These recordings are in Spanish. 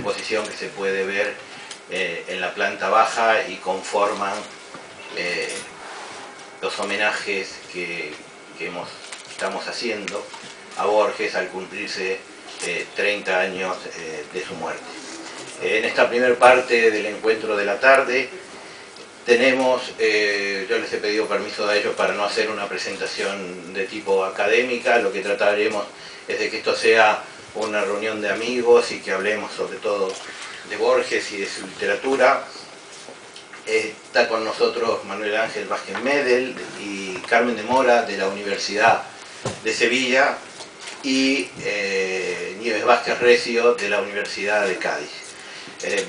exposición que se puede ver en la planta baja y conforman los homenajes que estamos haciendo a Borges al cumplirse 30 años de su muerte. En esta primera parte del encuentro de la tarde tenemos, yo les he pedido permiso a ellos para no hacer una presentación de tipo académica. Lo que trataremos es de que esto sea una reunión de amigos y que hablemos sobre todo de Borges y de su literatura. Está con nosotros Manuel Ángel Vázquez Medel y Carmen de Mora de la Universidad de Sevilla y Nieves Vázquez Recio de la Universidad de Cádiz.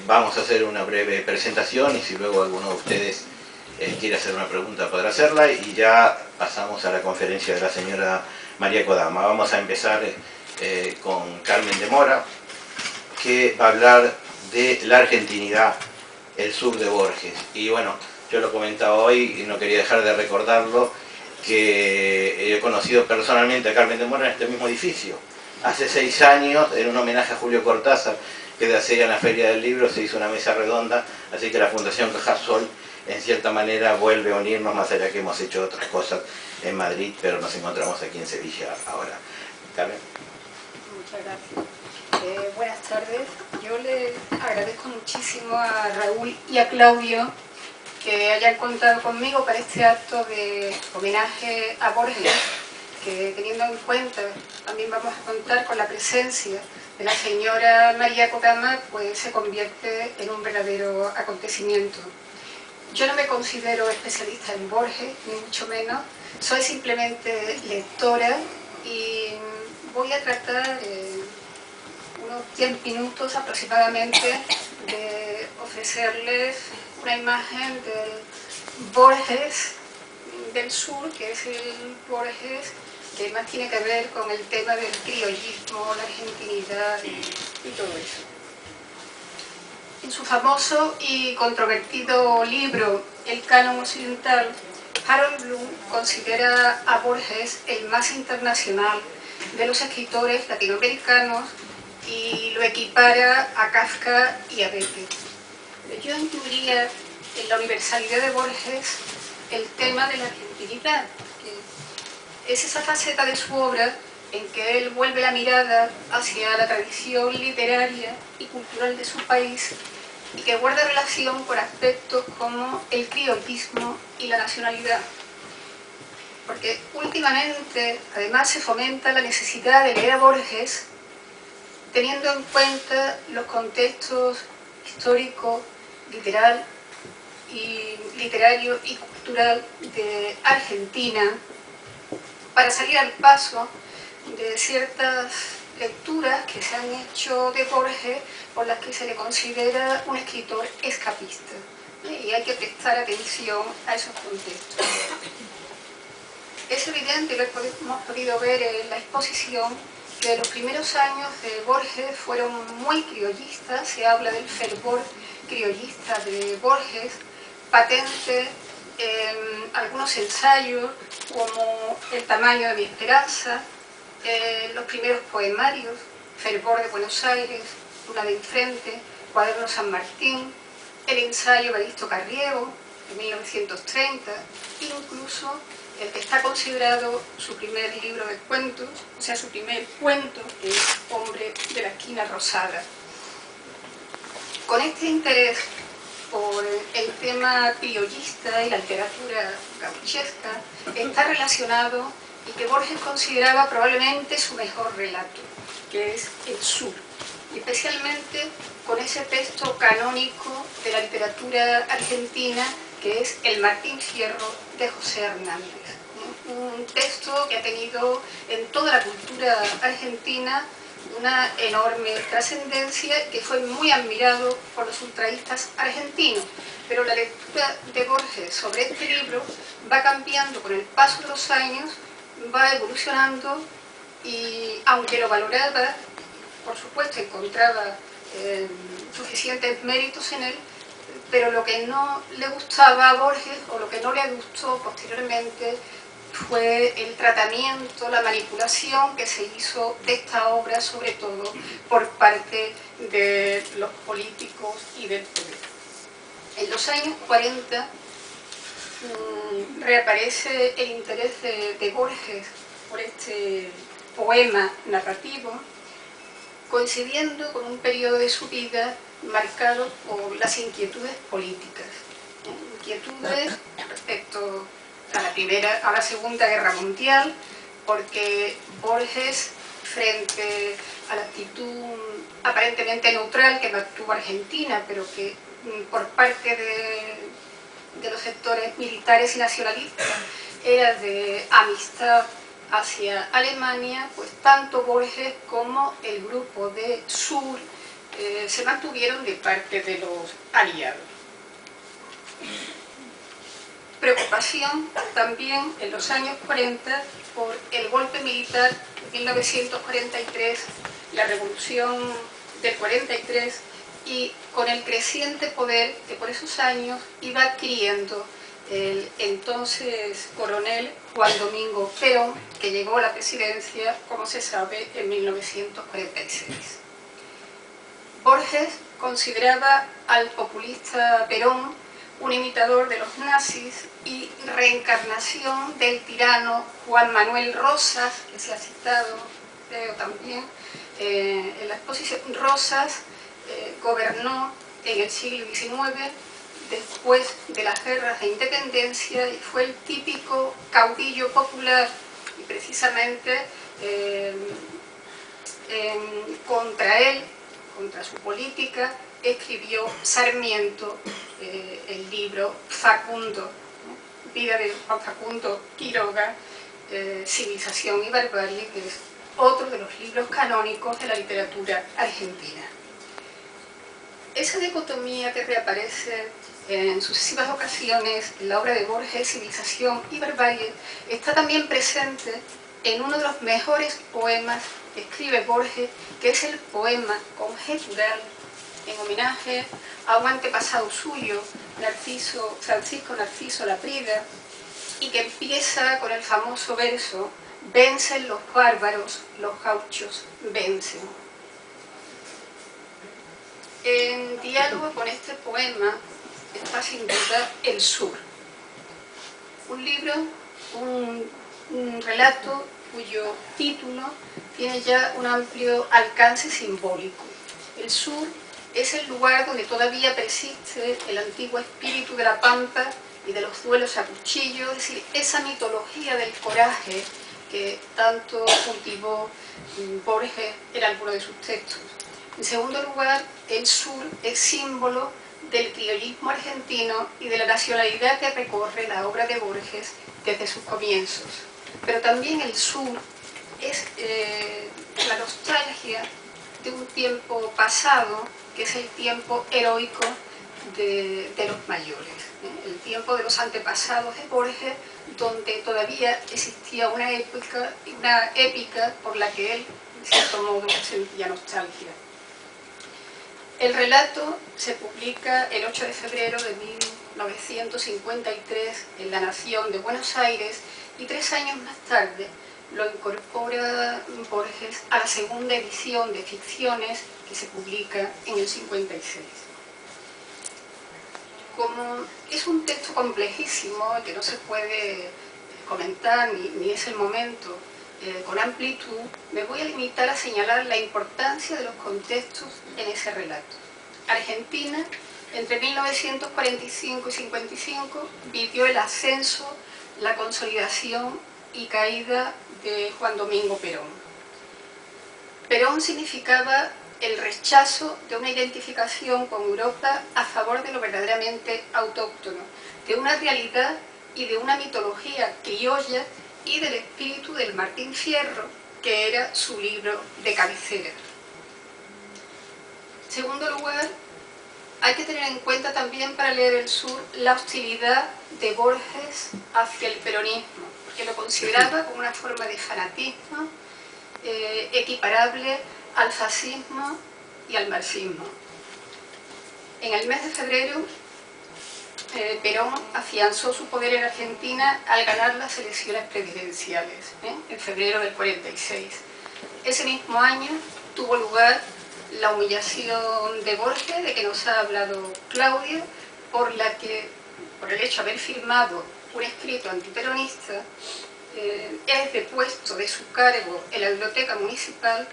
Vamos a hacer una breve presentación y si luego alguno de ustedes quiere hacer una pregunta podrá hacerla, y ya pasamos a la conferencia de la señora María Kodama. Vamos a empezar con Carmen de Mora, que va a hablar de la argentinidad, el sur de Borges. Y bueno, yo lo comentaba hoy y no quería dejar de recordarlo, que he conocido personalmente a Carmen de Mora en este mismo edificio. Hace 6 años, en un homenaje a Julio Cortázar, que de hacer en la Feria del Libro, se hizo una mesa redonda, así que la Fundación Cajasol en cierta manera vuelve a unirnos, más allá que hemos hecho otras cosas en Madrid, pero nos encontramos aquí en Sevilla ahora. Carmen. Muchas gracias. Buenas tardes. Yo le agradezco muchísimo a Raúl y a Claudio que hayan contado conmigo para este acto de homenaje a Borges, que teniendo en cuenta también vamos a contar con la presencia de la señora María Kodama, pues se convierte en un verdadero acontecimiento. Yo no me considero especialista en Borges, ni mucho menos, soy simplemente lectora y voy a tratar unos 10 minutos aproximadamente de ofrecerles una imagen del Borges del sur, que es el Borges que más tiene que ver con el tema del criollismo, la argentinidad y todo eso. En su famoso y controvertido libro El canon occidental, Harold Bloom considera a Borges el más internacional de los escritores latinoamericanos y lo equipara a Kafka y a Goethe. Yo incluiría en la universalidad de Borges el tema de la argentinidad, que es esa faceta de su obra en que él vuelve la mirada hacia la tradición literaria y cultural de su país y que guarda relación con aspectos como el criollismo y la nacionalidad. Porque últimamente, además, se fomenta la necesidad de leer a Borges teniendo en cuenta los contextos histórico, literario y cultural de Argentina, para salir al paso de ciertas lecturas que se han hecho de Borges por las que se le considera un escritor escapista. Y hay que prestar atención a esos contextos. Es evidente, lo hemos podido ver en la exposición, que los primeros años de Borges fueron muy criollistas. Se habla del fervor criollista de Borges, patente en algunos ensayos como El tamaño de mi esperanza, los primeros poemarios, Fervor de Buenos Aires, Luna de enfrente, Cuaderno San Martín, el ensayo Evaristo Carriego de 1930, incluso el que está considerado su primer libro de cuentos, o sea, su primer cuento, que es Hombre de la esquina rosada. Con este interés por el tema criollista y la literatura gauchesca está relacionado y que Borges consideraba probablemente su mejor relato, que es El Sur, y especialmente con ese texto canónico de la literatura argentina que es El Martín Fierro de José Hernández. Un texto que ha tenido en toda la cultura argentina una enorme trascendencia, que fue muy admirado por los ultraístas argentinos, pero la lectura de Borges sobre este libro va cambiando con el paso de los años, va evolucionando y aunque lo valoraba, por supuesto encontraba suficientes méritos en él, pero lo que no le gustaba a Borges o lo que no le gustó posteriormente fue el tratamiento, la manipulación que se hizo de esta obra, sobre todo por parte de los políticos y del poder. En los años 40 reaparece el interés de Borges por este poema narrativo, coincidiendo con un periodo de su vida marcado por las inquietudes políticas, inquietudes respecto a la Segunda Guerra Mundial, porque Borges, frente a la actitud aparentemente neutral que mantuvo Argentina, pero que por parte de los sectores militares y nacionalistas era de amistad hacia Alemania, pues tanto Borges como el grupo de Sur se mantuvieron de parte de los aliados. Preocupación también en los años 40 por el golpe militar de 1943, la revolución del 43, y con el creciente poder que por esos años iba adquiriendo el entonces coronel Juan Domingo Perón, que llegó a la presidencia, como se sabe, en 1946. Borges consideraba al populista Perón un imitador de los nazis y reencarnación del tirano Juan Manuel Rosas, que se ha citado, creo también, en la exposición. Rosas gobernó en el siglo XIX, después de las guerras de independencia, y fue el típico caudillo popular, y precisamente contra él, contra su política, escribió Sarmiento el libro Facundo, vida de Juan Facundo Quiroga, Civilización y Barbarie, que es otro de los libros canónicos de la literatura argentina. Esa dicotomía que reaparece en sucesivas ocasiones en la obra de Borges, Civilización y Barbarie, está también presente en uno de los mejores poemas que escribe Borges, que es el poema conjetural, en homenaje a un antepasado suyo, Francisco Narciso Laprida, y que empieza con el famoso verso: vencen los bárbaros, los gauchos vencen. En diálogo con este poema está sin duda El Sur, un libro, un relato cuyo título tiene ya un amplio alcance simbólico. El Sur es el lugar donde todavía persiste el antiguo espíritu de la pampa y de los duelos a cuchillo, es decir, esa mitología del coraje que tanto cultivó Borges en alguno de sus textos. En segundo lugar, el sur es símbolo del criollismo argentino y de la nacionalidad que recorre la obra de Borges desde sus comienzos. Pero también el sur es la nostalgia de un tiempo pasado, que es el tiempo heroico de los mayores, el tiempo de los antepasados de Borges, donde todavía existía una épica por la que él, de cierto modo, sentía nostalgia. El relato se publica el 8 de febrero de 1953 en La Nación de Buenos Aires, y 3 años más tarde lo incorpora Borges a la segunda edición de Ficciones, que se publica en el 56. Como es un texto complejísimo que no se puede comentar ni es el momento con amplitud, me voy a limitar a señalar la importancia de los contextos en ese relato. Argentina, entre 1945 y 55, vivió el ascenso, la consolidación y caída de Juan Domingo Perón. Perón significaba el rechazo de una identificación con Europa a favor de lo verdaderamente autóctono, de una realidad y de una mitología criolla y del espíritu del Martín Fierro, que era su libro de cabecera. En segundo lugar, hay que tener en cuenta también para leer El Sur la hostilidad de Borges hacia el peronismo, porque lo consideraba como una forma de fanatismo equiparable al fascismo y al marxismo. En el mes de febrero Perón afianzó su poder en Argentina al ganar las elecciones presidenciales, en febrero del 46. Ese mismo año tuvo lugar la humillación de Borges, de que nos ha hablado Claudia, por el hecho de haber firmado un escrito antiperonista, es depuesto de su cargo en la biblioteca municipal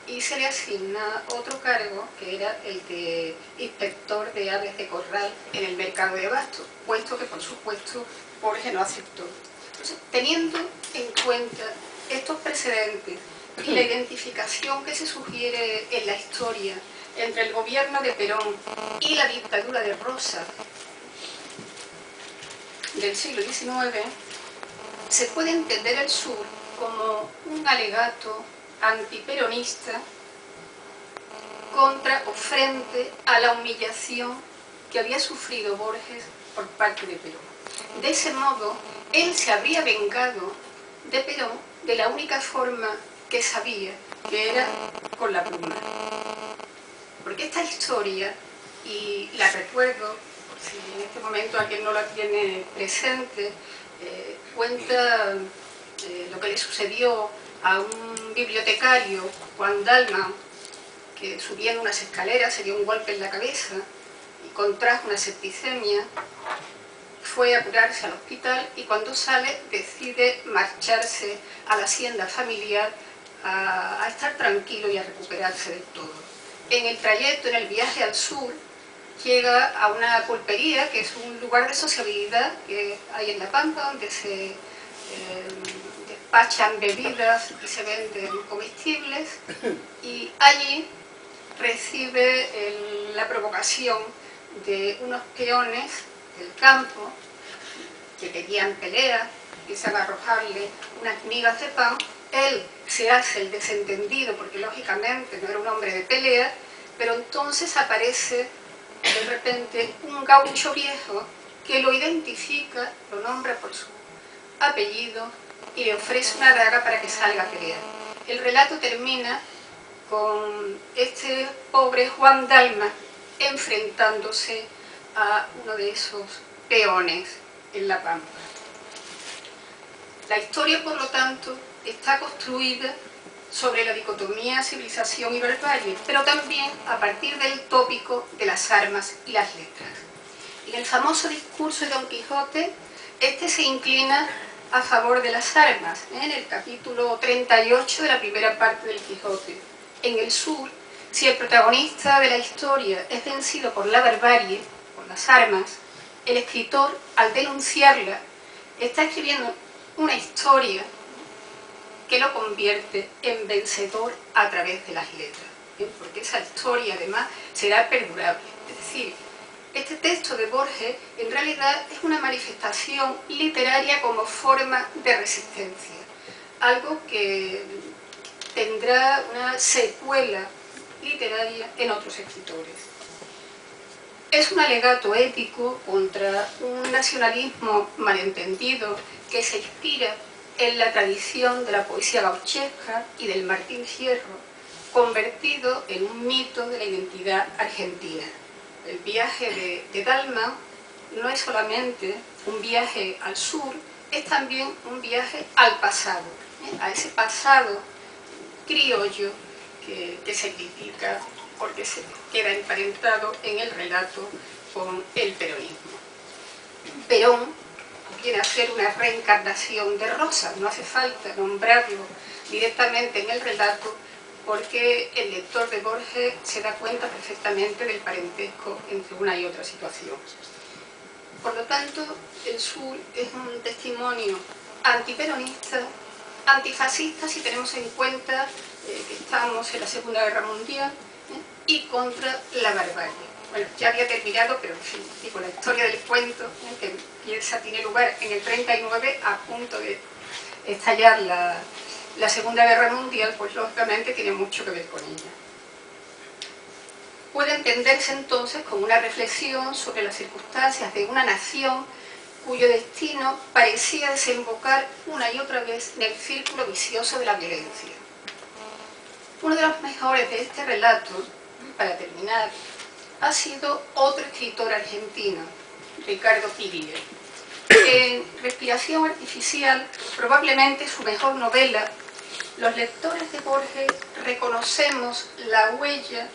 y se le asigna otro cargo, que era el de inspector de aves de corral en el mercado de Abasto, puesto que por supuesto Borges no aceptó. Entonces, teniendo en cuenta estos precedentes y la identificación que se sugiere en la historia entre el gobierno de Perón y la dictadura de Rosas del siglo XIX, se puede entender el sur como un alegato antiperonista contra o frente a la humillación que había sufrido Borges por parte de Perón. De ese modo, él se habría vengado de Perón de la única forma que sabía, que era con la pluma. Porque esta historia, y la recuerdo, si en este momento alguien no la tiene presente, cuenta lo que le sucedió a un bibliotecario, Juan Dalma, que subiendo unas escaleras se dio un golpe en la cabeza y contrajo una septicemia, fue a curarse al hospital y cuando sale decide marcharse a la hacienda familiar a estar tranquilo y a recuperarse del todo. En el trayecto, en el viaje al sur, llega a una pulpería, que es un lugar de sociabilidad que hay en La Pampa, donde se despachan bebidas y se venden comestibles, y allí recibe la provocación de unos peones del campo que querían pelear, empiezan a arrojarle unas migas de pan. Él se hace el desentendido porque lógicamente no era un hombre de pelea, pero entonces aparece de repente un gaucho viejo que lo identifica, lo nombra por su apellido y le ofrece una daga para que salga a pelear. El relato termina con este pobre Juan Dalma enfrentándose a uno de esos peones en La Pampa. La historia, por lo tanto, está construida sobre la dicotomía civilización y barbarie, pero también a partir del tópico de las armas y las letras. En el famoso discurso de Don Quijote, este se inclina a favor de las armas, en el capítulo 38 de la primera parte del Quijote. En el sur, si el protagonista de la historia es vencido por la barbarie, por las armas, el escritor, al denunciarla, está escribiendo una historia que lo convierte en vencedor a través de las letras, porque esa historia además será perdurable. Es decir, este texto de Borges en realidad es una manifestación literaria como forma de resistencia, algo que tendrá una secuela literaria en otros escritores. Es un alegato épico contra un nacionalismo malentendido que se inspira en la tradición de la poesía gauchesca y del Martín Fierro, convertido en un mito de la identidad argentina. El viaje de Dalma no es solamente un viaje al sur, es también un viaje al pasado, a ese pasado criollo que se critica porque se queda emparentado en el relato con el peronismo. Perón viene a ser una reencarnación de Rosas, no hace falta nombrarlo directamente en el relato porque el lector de Borges se da cuenta perfectamente del parentesco entre una y otra situación. Por lo tanto, el sur es un testimonio antiperonista, antifascista si tenemos en cuenta que estamos en la Segunda Guerra Mundial, y contra la barbarie. Bueno, ya había terminado, pero en fin, digo, la historia del cuento que empieza, tiene lugar en el 39, a punto de estallar la Segunda Guerra Mundial, pues lógicamente tiene mucho que ver con ella. Puede entenderse entonces como una reflexión sobre las circunstancias de una nación cuyo destino parecía desembocar una y otra vez en el círculo vicioso de la violencia. Uno de los mejores de este relato, para terminar, ha sido otro escritor argentino, Ricardo Piglia. En Respiración artificial, probablemente su mejor novela, los lectores de Borges reconocemos la huella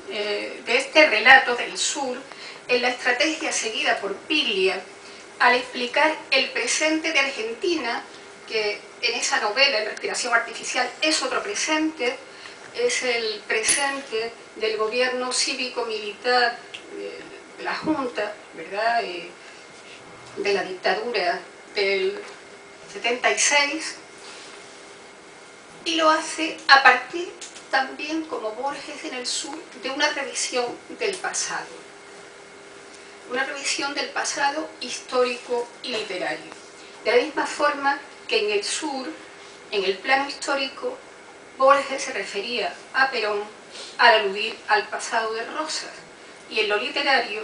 de este relato del sur en la estrategia seguida por Piglia al explicar el presente de Argentina, que en esa novela, en Respiración artificial, es otro presente, es el presente del gobierno cívico-militar, de la Junta, ¿verdad?, de la dictadura del 76, y lo hace a partir también, como Borges en el sur, de una revisión del pasado. Una revisión del pasado histórico y literario. De la misma forma que en el sur, en el plano histórico, Borges se refería a Perón al aludir al pasado de Rosas, y en lo literario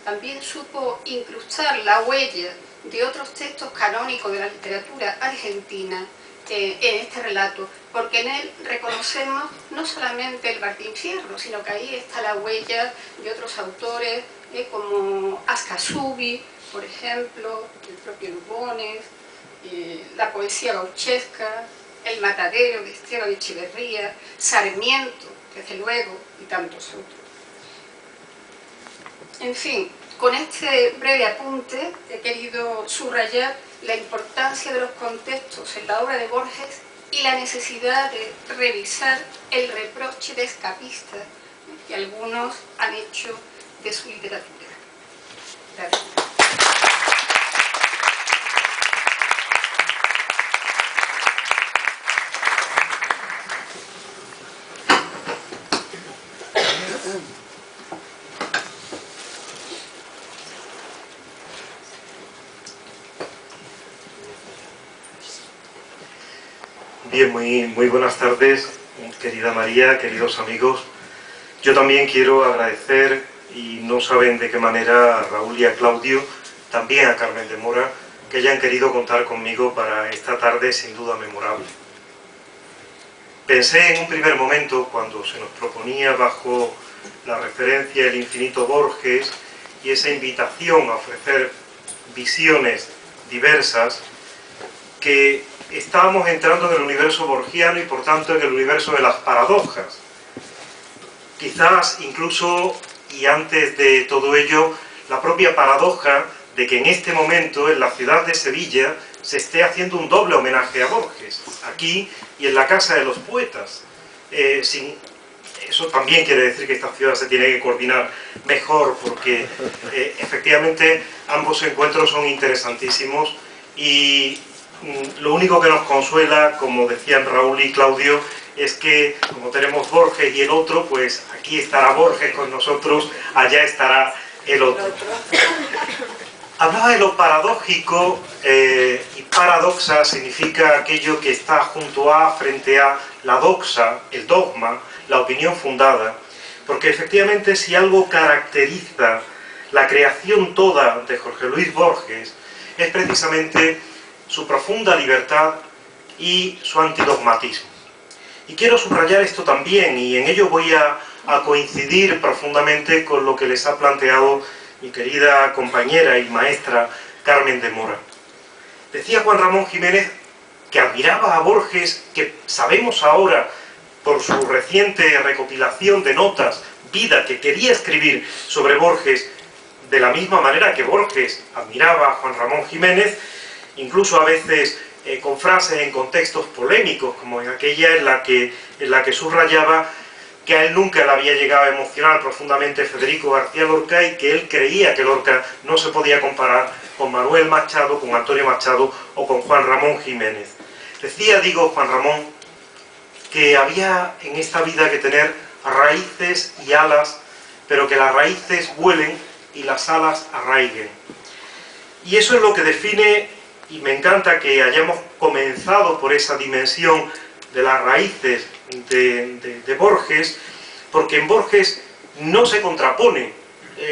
también supo incrustar la huella de otros textos canónicos de la literatura argentina en este relato, porque en él reconocemos no solamente el Martín Fierro, sino que ahí está la huella de otros autores como Ascasubi, por ejemplo, el propio Lugones, la poesía gauchesca, El matadero de Esteban Echeverría, Sarmiento, desde luego, y tantos otros. En fin, con este breve apunte he querido subrayar la importancia de los contextos en la obra de Borges y la necesidad de revisar el reproche de escapista que algunos han hecho de su literatura. Gracias. Bien, muy buenas tardes, querida María, queridos amigos. Yo también quiero agradecer, y no saben de qué manera, a Raúl y a Claudio, también a Carmen de Mora, que hayan querido contar conmigo para esta tarde sin duda memorable. Pensé en un primer momento, cuando se nos proponía bajo la referencia El infinito Borges y esa invitación a ofrecer visiones diversas, que estábamos entrando en el universo borgiano y por tanto en el universo de las paradojas. Quizás incluso, y antes de todo ello, la propia paradoja de que en este momento en la ciudad de Sevilla se esté haciendo un doble homenaje a Borges, aquí y en la Casa de los Poetas. Eso también quiere decir que esta ciudad se tiene que coordinar mejor, porque efectivamente ambos encuentros son interesantísimos y lo único que nos consuela, como decían Raúl y Claudio, es que como tenemos Borges y el otro, pues aquí estará Borges con nosotros, allá estará el otro. Hablaba de lo paradójico, y paradoxa significa aquello que está junto a, frente a, la doxa, el dogma, la opinión fundada, porque efectivamente si algo caracteriza la creación toda de Jorge Luis Borges, es precisamente su profunda libertad y su antidogmatismo. Y quiero subrayar esto también, y en ello voy a coincidir profundamente con lo que les ha planteado mi querida compañera y maestra Carmen de Mora. Decía Juan Ramón Jiménez que admiraba a Borges, que sabemos ahora por su reciente recopilación de notas, vida, que quería escribir sobre Borges de la misma manera que Borges admiraba a Juan Ramón Jiménez, incluso a veces con frases en contextos polémicos, como en aquella en la que subrayaba que a él nunca le había llegado a emocionar profundamente Federico García Lorca y que él creía que Lorca no se podía comparar con Manuel Machado, con Antonio Machado o con Juan Ramón Jiménez. Decía, Juan Ramón, que había en esta vida que tener raíces y alas, pero que las raíces vuelen y las alas arraiguen. Y eso es lo que define, y me encanta que hayamos comenzado por esa dimensión de las raíces de Borges, porque en Borges no se contrapone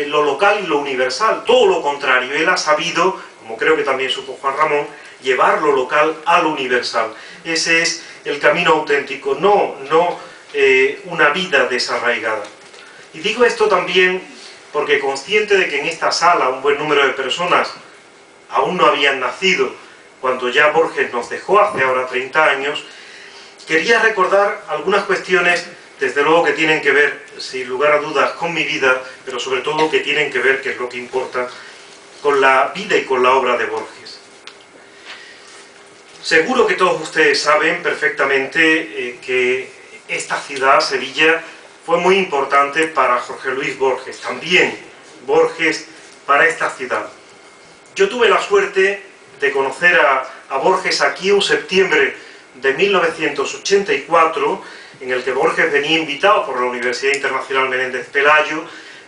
lo local y lo universal, todo lo contrario. Él ha sabido, como creo que también supo Juan Ramón, llevar lo local a lo universal. Ese es el camino auténtico, no una vida desarraigada. Y digo esto también porque consciente de que en esta sala un buen número de personas aún no habían nacido cuando ya Borges nos dejó hace ahora 30 años, quería recordar algunas cuestiones, desde luego que tienen que ver, sin lugar a dudas, con mi vida, pero sobre todo que tienen que ver, que es lo que importa, con la vida y con la obra de Borges. Seguro que todos ustedes saben perfectamente que esta ciudad, Sevilla, fue muy importante para Jorge Luis Borges, también Borges para esta ciudad. Yo tuve la suerte de conocer a Borges aquí un septiembre de 1984, en el que Borges venía invitado por la Universidad Internacional Menéndez Pelayo,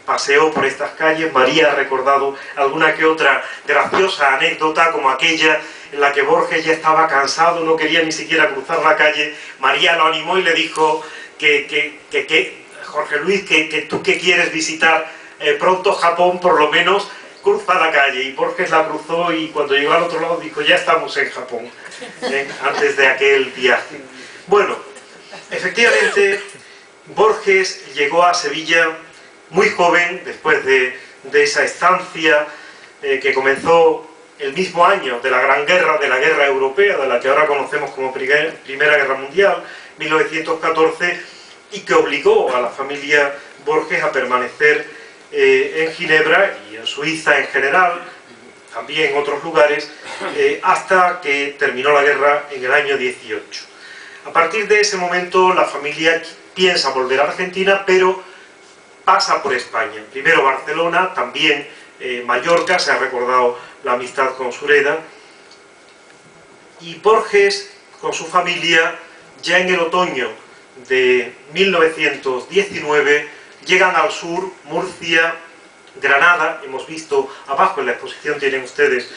paseó por estas calles. María ha recordado alguna que otra graciosa anécdota, como aquella en la que Borges ya estaba cansado, no quería ni siquiera cruzar la calle. María lo animó y le dijo que Jorge Luis, que tú que quieres visitar pronto Japón, por lo menos cruza la calle. Y Borges la cruzó y cuando llegó al otro lado dijo, ya estamos en Japón, antes de aquel viaje. Bueno, efectivamente, Borges llegó a Sevilla muy joven, después de esa estancia que comenzó el mismo año de la Gran Guerra, de la Guerra Europea, de la que ahora conocemos como Primera Guerra Mundial, 1914, y que obligó a la familia Borges a permanecer en Ginebra y en Suiza en general, también en otros lugares, hasta que terminó la guerra en el año 18. A partir de ese momento la familia piensa volver a Argentina, pero pasa por España. Primero Barcelona, también Mallorca, se ha recordado la amistad con Sureda, y Borges con su familia ya en el otoño de 1919 llegan al sur, Murcia, Granada. Hemos visto abajo en la exposición, tienen ustedes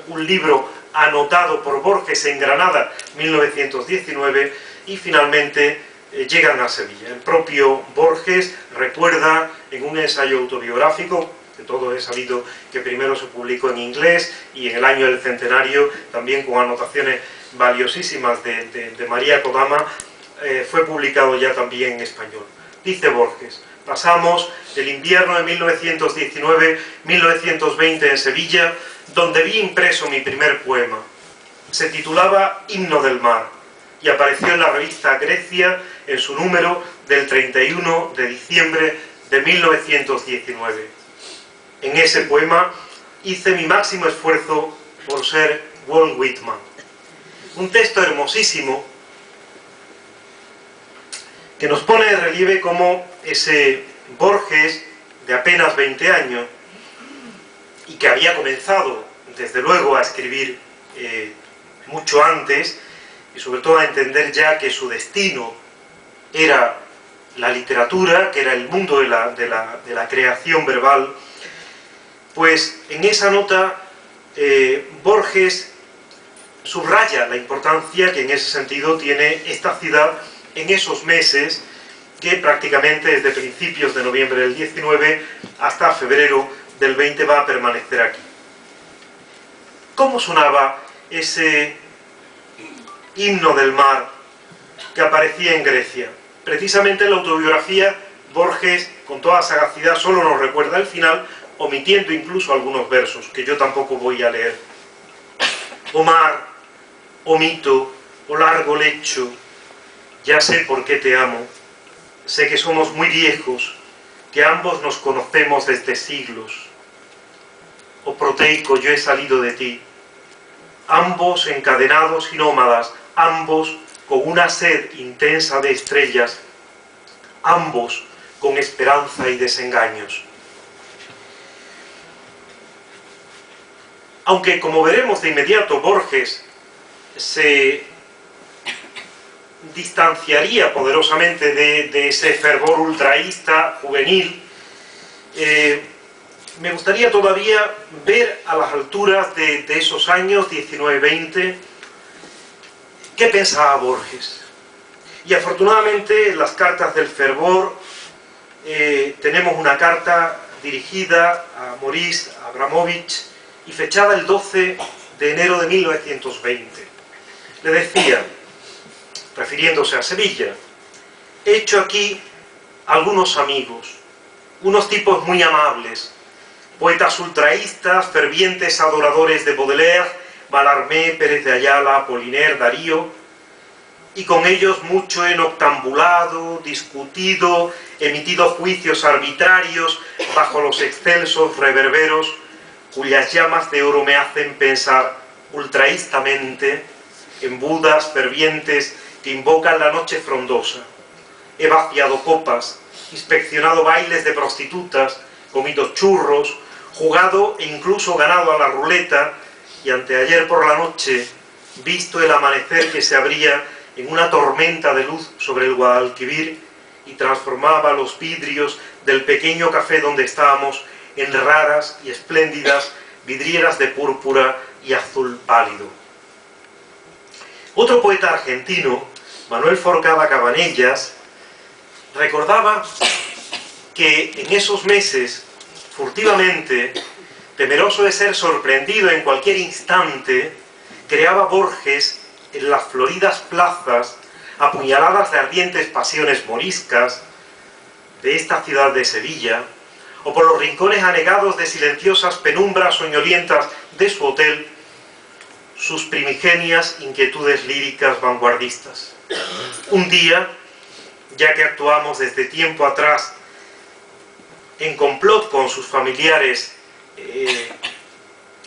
un libro anotado por Borges en Granada, 1919, y finalmente llegan a Sevilla. El propio Borges recuerda en un ensayo autobiográfico, que todo he sabido que primero se publicó en inglés y en el año del centenario, también con anotaciones valiosísimas de María Kodama, fue publicado ya también en español. Dice Borges: pasamos el invierno de 1919-1920 en Sevilla, donde vi impreso mi primer poema. Se titulaba Himno del Mar y apareció en la revista Grecia en su número del 31 de diciembre de 1919. En ese poema hice mi máximo esfuerzo por ser Walt Whitman. Un texto hermosísimo que nos pone de relieve cómo ese Borges de apenas 20 años, y que había comenzado desde luego a escribir mucho antes, y sobre todo a entender ya que su destino era la literatura, que era el mundo de la creación verbal, pues en esa nota Borges subraya la importancia que en ese sentido tiene esta ciudad en esos meses, que prácticamente desde principios de noviembre del 19 hasta febrero del 20 va a permanecer aquí. ¿Cómo sonaba ese himno del mar que aparecía en Grecia? Precisamente en la autobiografía, Borges, con toda sagacidad, solo nos recuerda el final, omitiendo incluso algunos versos, que yo tampoco voy a leer. Oh mar, oh mito, oh largo lecho, ya sé por qué te amo. Sé que somos muy viejos, que ambos nos conocemos desde siglos. Oh proteico, yo he salido de ti. Ambos encadenados y nómadas, ambos con una sed intensa de estrellas, ambos con esperanza y desengaños. Aunque, como veremos de inmediato, Borges se distanciaría poderosamente de ese fervor ultraísta juvenil, me gustaría todavía ver a las alturas de esos años 19-20 qué pensaba Borges. Y afortunadamente en las cartas del fervor tenemos una carta dirigida a Maurice Abramovich y fechada el 12 de enero de 1920. Le decía, refiriéndose a Sevilla: he hecho aquí algunos amigos, unos tipos muy amables, poetas ultraístas, fervientes adoradores de Baudelaire, Mallarmé, Pérez de Ayala, Apollinaire, Darío, y con ellos mucho he noctambulado, discutido, emitido juicios arbitrarios bajo los excelsos reverberos cuyas llamas de oro me hacen pensar ultraístamente en budas fervientes que invocan la noche frondosa. He vaciado copas, inspeccionado bailes de prostitutas, comido churros, jugado e incluso ganado a la ruleta, y anteayer por la noche visto el amanecer que se abría en una tormenta de luz sobre el Guadalquivir y transformaba los vidrios del pequeño café donde estábamos en raras y espléndidas vidrieras de púrpura y azul pálido. Otro poeta argentino, Manuel Forcada Cabanellas, recordaba que en esos meses, furtivamente, temeroso de ser sorprendido en cualquier instante, creaba Borges en las floridas plazas apuñaladas de ardientes pasiones moriscas de esta ciudad de Sevilla, o por los rincones anegados de silenciosas penumbras soñolientas de su hotel, sus primigenias inquietudes líricas vanguardistas. Un día, ya que actuamos desde tiempo atrás en complot con sus familiares,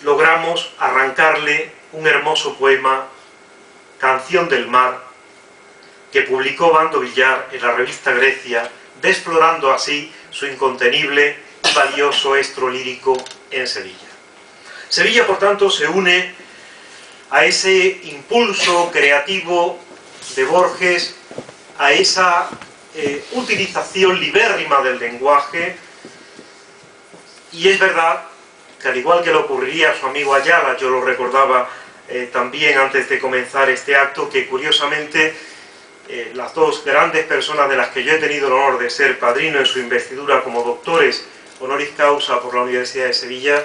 logramos arrancarle un hermoso poema, Canción del Mar, que publicó Bando Villar en la revista Grecia, desflorando así su incontenible y valioso estro lírico en Sevilla. Sevilla, por tanto, se une a ese impulso creativo de Borges, a esa utilización libérrima del lenguaje, y es verdad que, al igual que le ocurriría a su amigo Ayala, yo lo recordaba también antes de comenzar este acto, que curiosamente las dos grandes personas de las que yo he tenido el honor de ser padrino en su investidura como doctores honoris causa por la Universidad de Sevilla,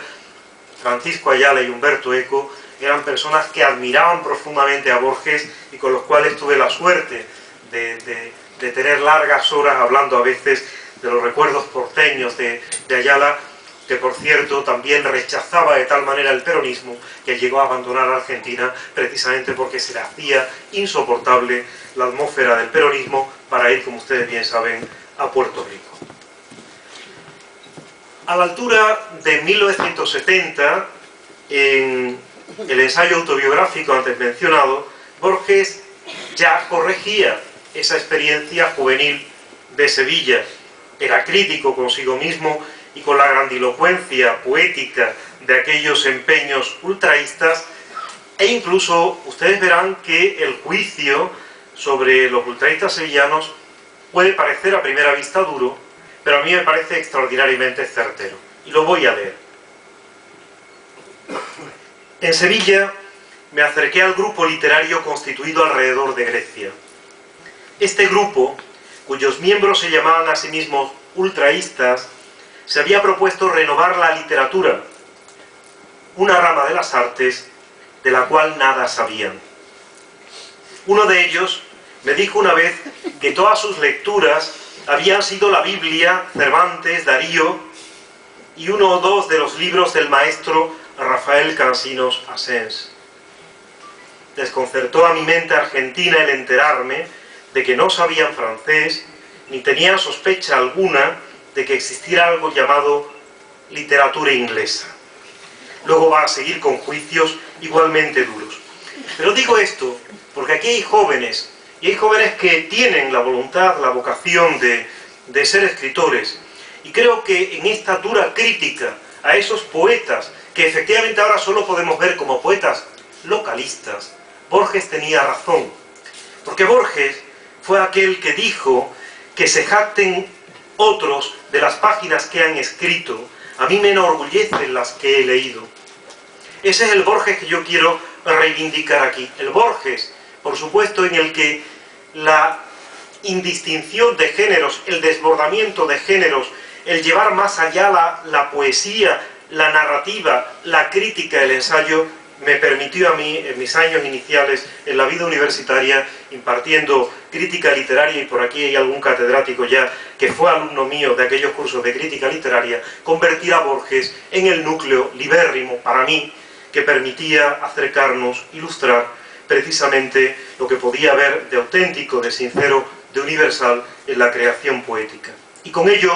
Francisco Ayala y Humberto Eco, eran personas que admiraban profundamente a Borges y con los cuales tuve la suerte de tener largas horas hablando a veces de los recuerdos porteños de Ayala, que por cierto también rechazaba de tal manera el peronismo que llegó a abandonar Argentina precisamente porque se le hacía insoportable la atmósfera del peronismo para ir, como ustedes bien saben, a Puerto Rico. A la altura de 1970, en el ensayo autobiográfico antes mencionado, Borges ya corregía esa experiencia juvenil de Sevilla. Era crítico consigo mismo y con la grandilocuencia poética de aquellos empeños ultraístas, e incluso ustedes verán que el juicio sobre los ultraístas sevillanos puede parecer a primera vista duro, pero a mí me parece extraordinariamente certero, y lo voy a leer. En Sevilla me acerqué al grupo literario constituido alrededor de Grecia. Este grupo, cuyos miembros se llamaban a sí mismos ultraístas, se había propuesto renovar la literatura, una rama de las artes de la cual nada sabían. Uno de ellos me dijo una vez que todas sus lecturas habían sido la Biblia, Cervantes, Darío y uno o dos de los libros del maestro Rafael Cansinos Asens. Desconcertó a mi mente argentina el enterarme de que no sabían francés ni tenían sospecha alguna de que existiera algo llamado literatura inglesa. Luego va a seguir con juicios igualmente duros. Pero digo esto porque aquí hay jóvenes, y hay jóvenes que tienen la voluntad, la vocación de ser escritores, y creo que en esta dura crítica a esos poetas, que efectivamente ahora solo podemos ver como poetas localistas, Borges tenía razón, porque Borges fue aquel que dijo que se jacten otros de las páginas que han escrito, a mí me enorgullecen las que he leído. Ese es el Borges que yo quiero reivindicar aquí. El Borges, por supuesto, en el que la indistinción de géneros, el desbordamiento de géneros, el llevar más allá la poesía, la narrativa, la crítica, el ensayo, me permitió a mí, en mis años iniciales en la vida universitaria, impartiendo crítica literaria, y por aquí hay algún catedrático ya que fue alumno mío de aquellos cursos de crítica literaria, convertir a Borges en el núcleo libérrimo, para mí, que permitía acercarnos, ilustrar precisamente lo que podía haber de auténtico, de sincero, de universal en la creación poética. Y con ello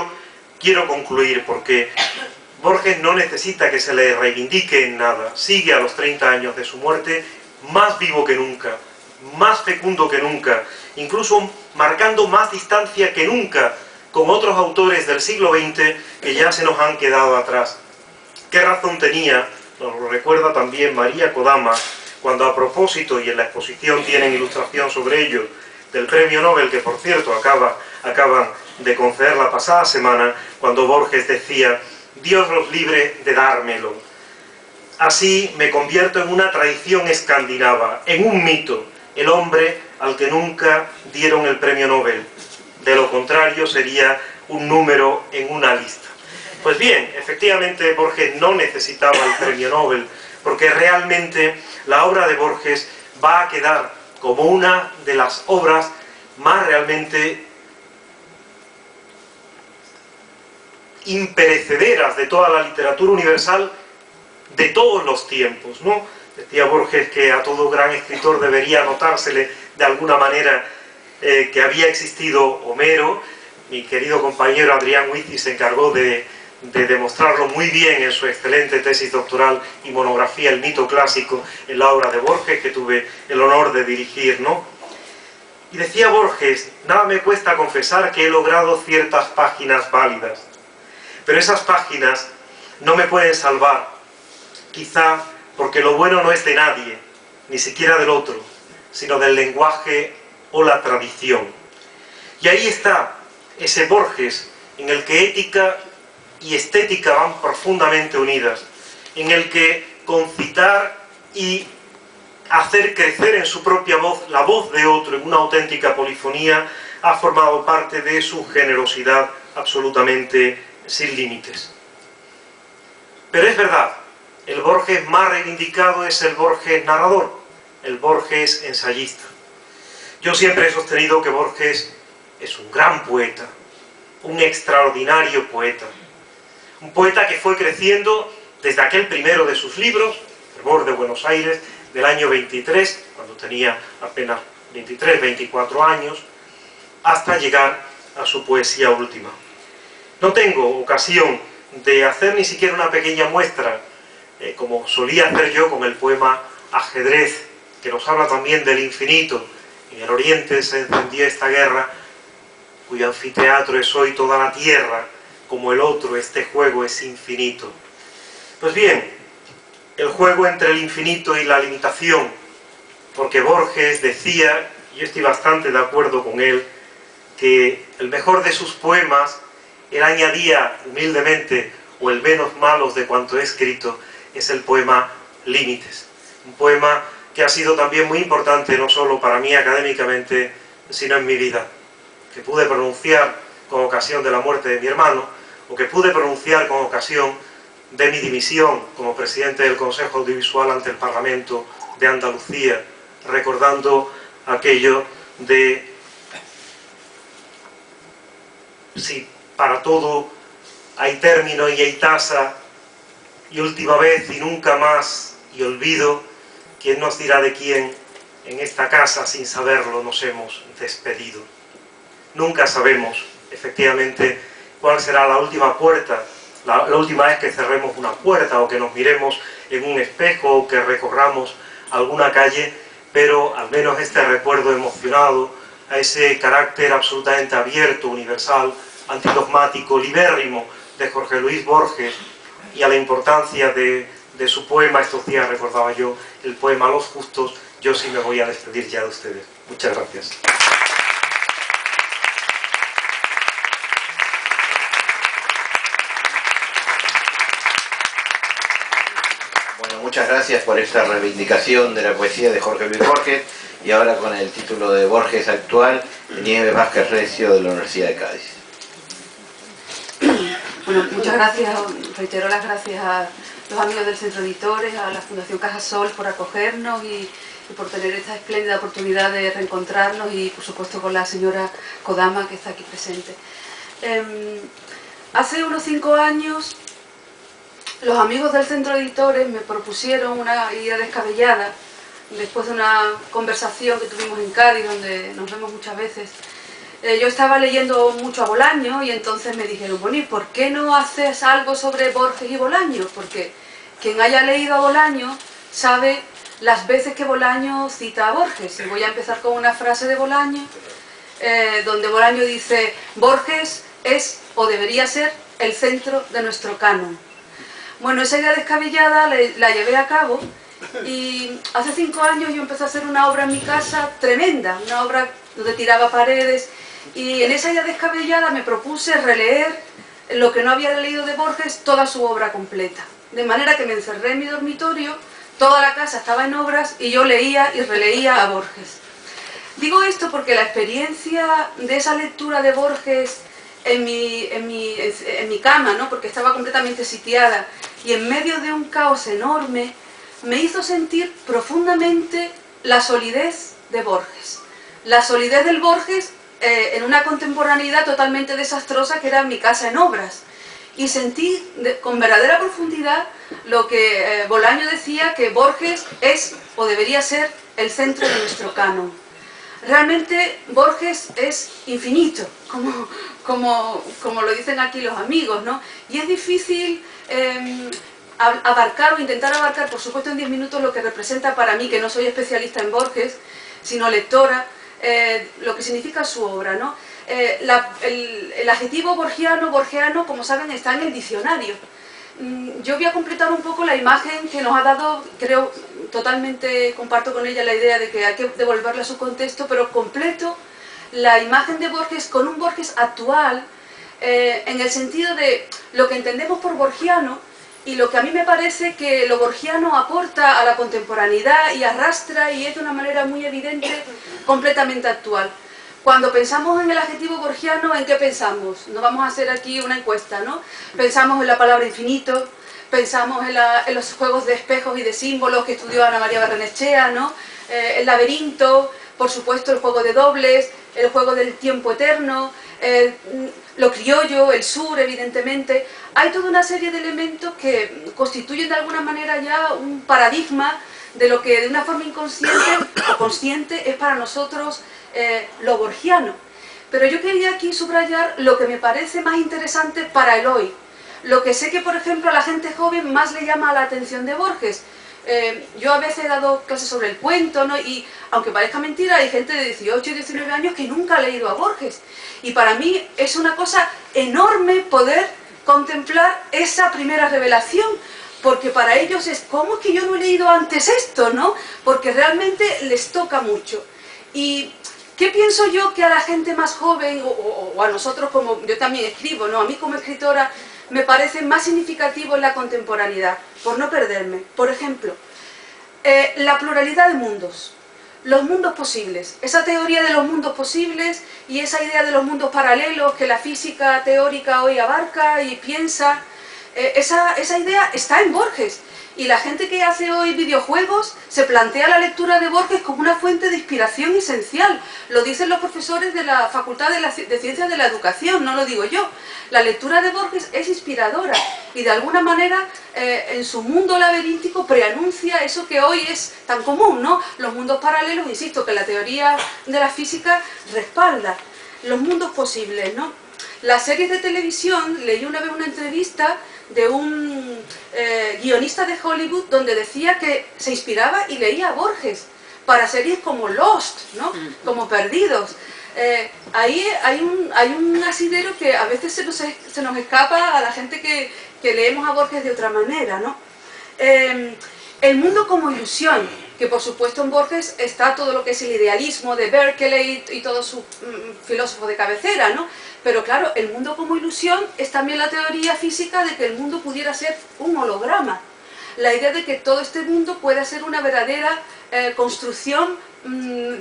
quiero concluir, porque Borges no necesita que se le reivindique en nada, sigue a los 30 años de su muerte más vivo que nunca, más fecundo que nunca, incluso marcando más distancia que nunca con otros autores del siglo XX que ya se nos han quedado atrás. ¿Qué razón tenía? Nos lo recuerda también María Kodama, cuando a propósito, y en la exposición tienen ilustración sobre ello, del premio Nobel, que por cierto acaban de conceder la pasada semana, cuando Borges decía: Dios los libre de dármelo. Así me convierto en una tradición escandinava, en un mito, el hombre al que nunca dieron el premio Nobel. De lo contrario sería un número en una lista. Pues bien, efectivamente Borges no necesitaba el premio Nobel, porque realmente la obra de Borges va a quedar como una de las obras más realmente imperecederas de toda la literatura universal de todos los tiempos, ¿no? Decía Borges que a todo gran escritor debería notársele de alguna manera que había existido Homero. Mi querido compañero Adrián Huici se encargó de demostrarlo muy bien en su excelente tesis doctoral y monografía El mito clásico, en la obra de Borges, que tuve el honor de dirigir, ¿no? Y decía Borges: nada me cuesta confesar que he logrado ciertas páginas válidas, pero esas páginas no me pueden salvar, quizá porque lo bueno no es de nadie, ni siquiera del otro, sino del lenguaje o la tradición. Y ahí está ese Borges en el que ética y estética van profundamente unidas, en el que concitar y hacer crecer en su propia voz la voz de otro en una auténtica polifonía ha formado parte de su generosidad absolutamente sin límites. Pero es verdad, el Borges más reivindicado es el Borges narrador, el Borges ensayista. Yo siempre he sostenido que Borges es un gran poeta, un extraordinario poeta. Un poeta que fue creciendo desde aquel primero de sus libros, Fervor de Buenos Aires, del año 23, cuando tenía apenas 23, 24 años, hasta llegar a su poesía última. No tengo ocasión de hacer ni siquiera una pequeña muestra, como solía hacer yo con el poema Ajedrez, que nos habla también del infinito. En el oriente se encendía esta guerra, cuyo anfiteatro es hoy toda la tierra, como el otro, este juego es infinito. Pues bien, el juego entre el infinito y la limitación, porque Borges decía, y yo estoy bastante de acuerdo con él, que el mejor de sus poemas, él añadía humildemente, o el menos malos de cuanto he escrito, es el poema Límites. Un poema que ha sido también muy importante, no solo para mí académicamente, sino en mi vida, que pude pronunciar con ocasión de la muerte de mi hermano, o que pude pronunciar con ocasión de mi dimisión como presidente del Consejo Audiovisual ante el Parlamento de Andalucía, recordando aquello de: si para todo hay término y hay tasa, y última vez y nunca más, y olvido, ¿quién nos dirá de quién en esta casa sin saberlo nos hemos despedido? Nunca sabemos, efectivamente, cuál será la última puerta, la última vez que cerremos una puerta, o que nos miremos en un espejo, o que recorramos alguna calle, pero al menos este recuerdo emocionado a ese carácter absolutamente abierto, universal, antidogmático, libérrimo de Jorge Luis Borges, y a la importancia de su poema. Estos días recordaba yo el poema Los Justos. Yo sí me voy a despedir ya de ustedes. Muchas gracias. Bueno, muchas gracias por esta reivindicación de la poesía de Jorge Luis Borges, y ahora con el título de Borges actual, Nieves Vázquez Recio, de la Universidad de Cádiz. Bueno, muchas gracias, reitero las gracias a los amigos del Centro Editores, a la Fundación Cajasol por acogernos y y por tener esta espléndida oportunidad de reencontrarnos y, por supuesto, con la señora Kodama, que está aquí presente. Hace unos 5 años, los amigos del Centro de Editores me propusieron una idea descabellada, después de una conversación que tuvimos en Cádiz, donde nos vemos muchas veces. Yo estaba leyendo mucho a Bolaño y entonces me dijeron, bueno, ¿y por qué no haces algo sobre Borges y Bolaño? Porque quien haya leído a Bolaño sabe las veces que Bolaño cita a Borges. Y voy a empezar con una frase de Bolaño, donde Bolaño dice, Borges es o debería ser el centro de nuestro canon. Bueno, esa idea descabellada la llevé a cabo y hace 5 años yo empecé a hacer una obra en mi casa tremenda, una obra donde tiraba paredes, y en esa idea descabellada me propuse releer lo que no había leído de Borges, toda su obra completa. De manera que me encerré en mi dormitorio, toda la casa estaba en obras y yo leía y releía a Borges. Digo esto porque la experiencia de esa lectura de Borges en mi cama, ¿no? Porque estaba completamente sitiada y en medio de un caos enorme, me hizo sentir profundamente la solidez de Borges. La solidez del Borges en una contemporaneidad totalmente desastrosa que era mi casa en obras. Y sentí con verdadera profundidad lo que Bolaño decía, que Borges es o debería ser el centro de nuestro canon. Realmente Borges es infinito, como lo dicen aquí los amigos, ¿no? Y es difícil abarcar o intentar abarcar, por supuesto en 10 minutos, lo que representa para mí, que no soy especialista en Borges, sino lectora, lo que significa su obra, ¿no? El adjetivo borgiano, como saben, está en el diccionario. Yo voy a completar un poco la imagen que nos ha dado, creo, totalmente comparto con ella la idea de que hay que devolverle a su contexto, pero completo la imagen de Borges con un Borges actual, en el sentido de lo que entendemos por borgiano y lo que a mí me parece que lo borgiano aporta a la contemporaneidad y arrastra, y es de una manera muy evidente, completamente actual. Cuando pensamos en el adjetivo borgiano, ¿en qué pensamos? No vamos a hacer aquí una encuesta, ¿no? Pensamos en la palabra infinito, pensamos en los juegos de espejos y de símbolos que estudió Ana María Barrenechea, ¿no? El laberinto, por supuesto el juego de dobles, el juego del tiempo eterno, lo criollo, el sur, evidentemente. Hay toda una serie de elementos que constituyen de alguna manera ya un paradigma de lo que de una forma inconsciente o consciente es para nosotros lo borgiano. Pero yo quería aquí subrayar lo que me parece más interesante para el hoy. Lo que sé que, por ejemplo, a la gente joven más le llama la atención de Borges. Yo a veces he dado clases sobre el cuento, ¿no? Y aunque parezca mentira, hay gente de 18 y 19 años que nunca ha leído a Borges. Y para mí es una cosa enorme poder contemplar esa primera revelación, porque para ellos es, ¿cómo es que yo no he leído antes esto, no? Porque realmente les toca mucho. Y ¿qué pienso yo que a la gente más joven, o a nosotros, como yo también escribo, ¿no? A mí como escritora, me parece más significativo en la contemporaneidad, por no perderme? Por ejemplo, la pluralidad de mundos, los mundos posibles, esa teoría de los mundos posibles y esa idea de los mundos paralelos que la física teórica hoy abarca y piensa, esa idea está en Borges. Y la gente que hace hoy videojuegos se plantea la lectura de Borges como una fuente de inspiración esencial. Lo dicen los profesores de la Facultad de Ciencias de la Educación, no lo digo yo. La lectura de Borges es inspiradora y de alguna manera en su mundo laberíntico preanuncia eso que hoy es tan común, ¿no? Los mundos paralelos, insisto, que la teoría de la física respalda. Los mundos posibles, ¿no? Las series de televisión, leí una vez una entrevista de un guionista de Hollywood donde decía que se inspiraba y leía a Borges para series como Lost, ¿no? Como Perdidos. Ahí hay un asidero que a veces se nos escapa a la gente que leemos a Borges de otra manera, ¿no? El mundo como ilusión, que por supuesto en Borges está todo lo que es el idealismo de Berkeley y todos sus filósofos de cabecera, ¿no? Pero claro, el mundo como ilusión es también la teoría física de que el mundo pudiera ser un holograma. La idea de que todo este mundo pueda ser una verdadera construcción,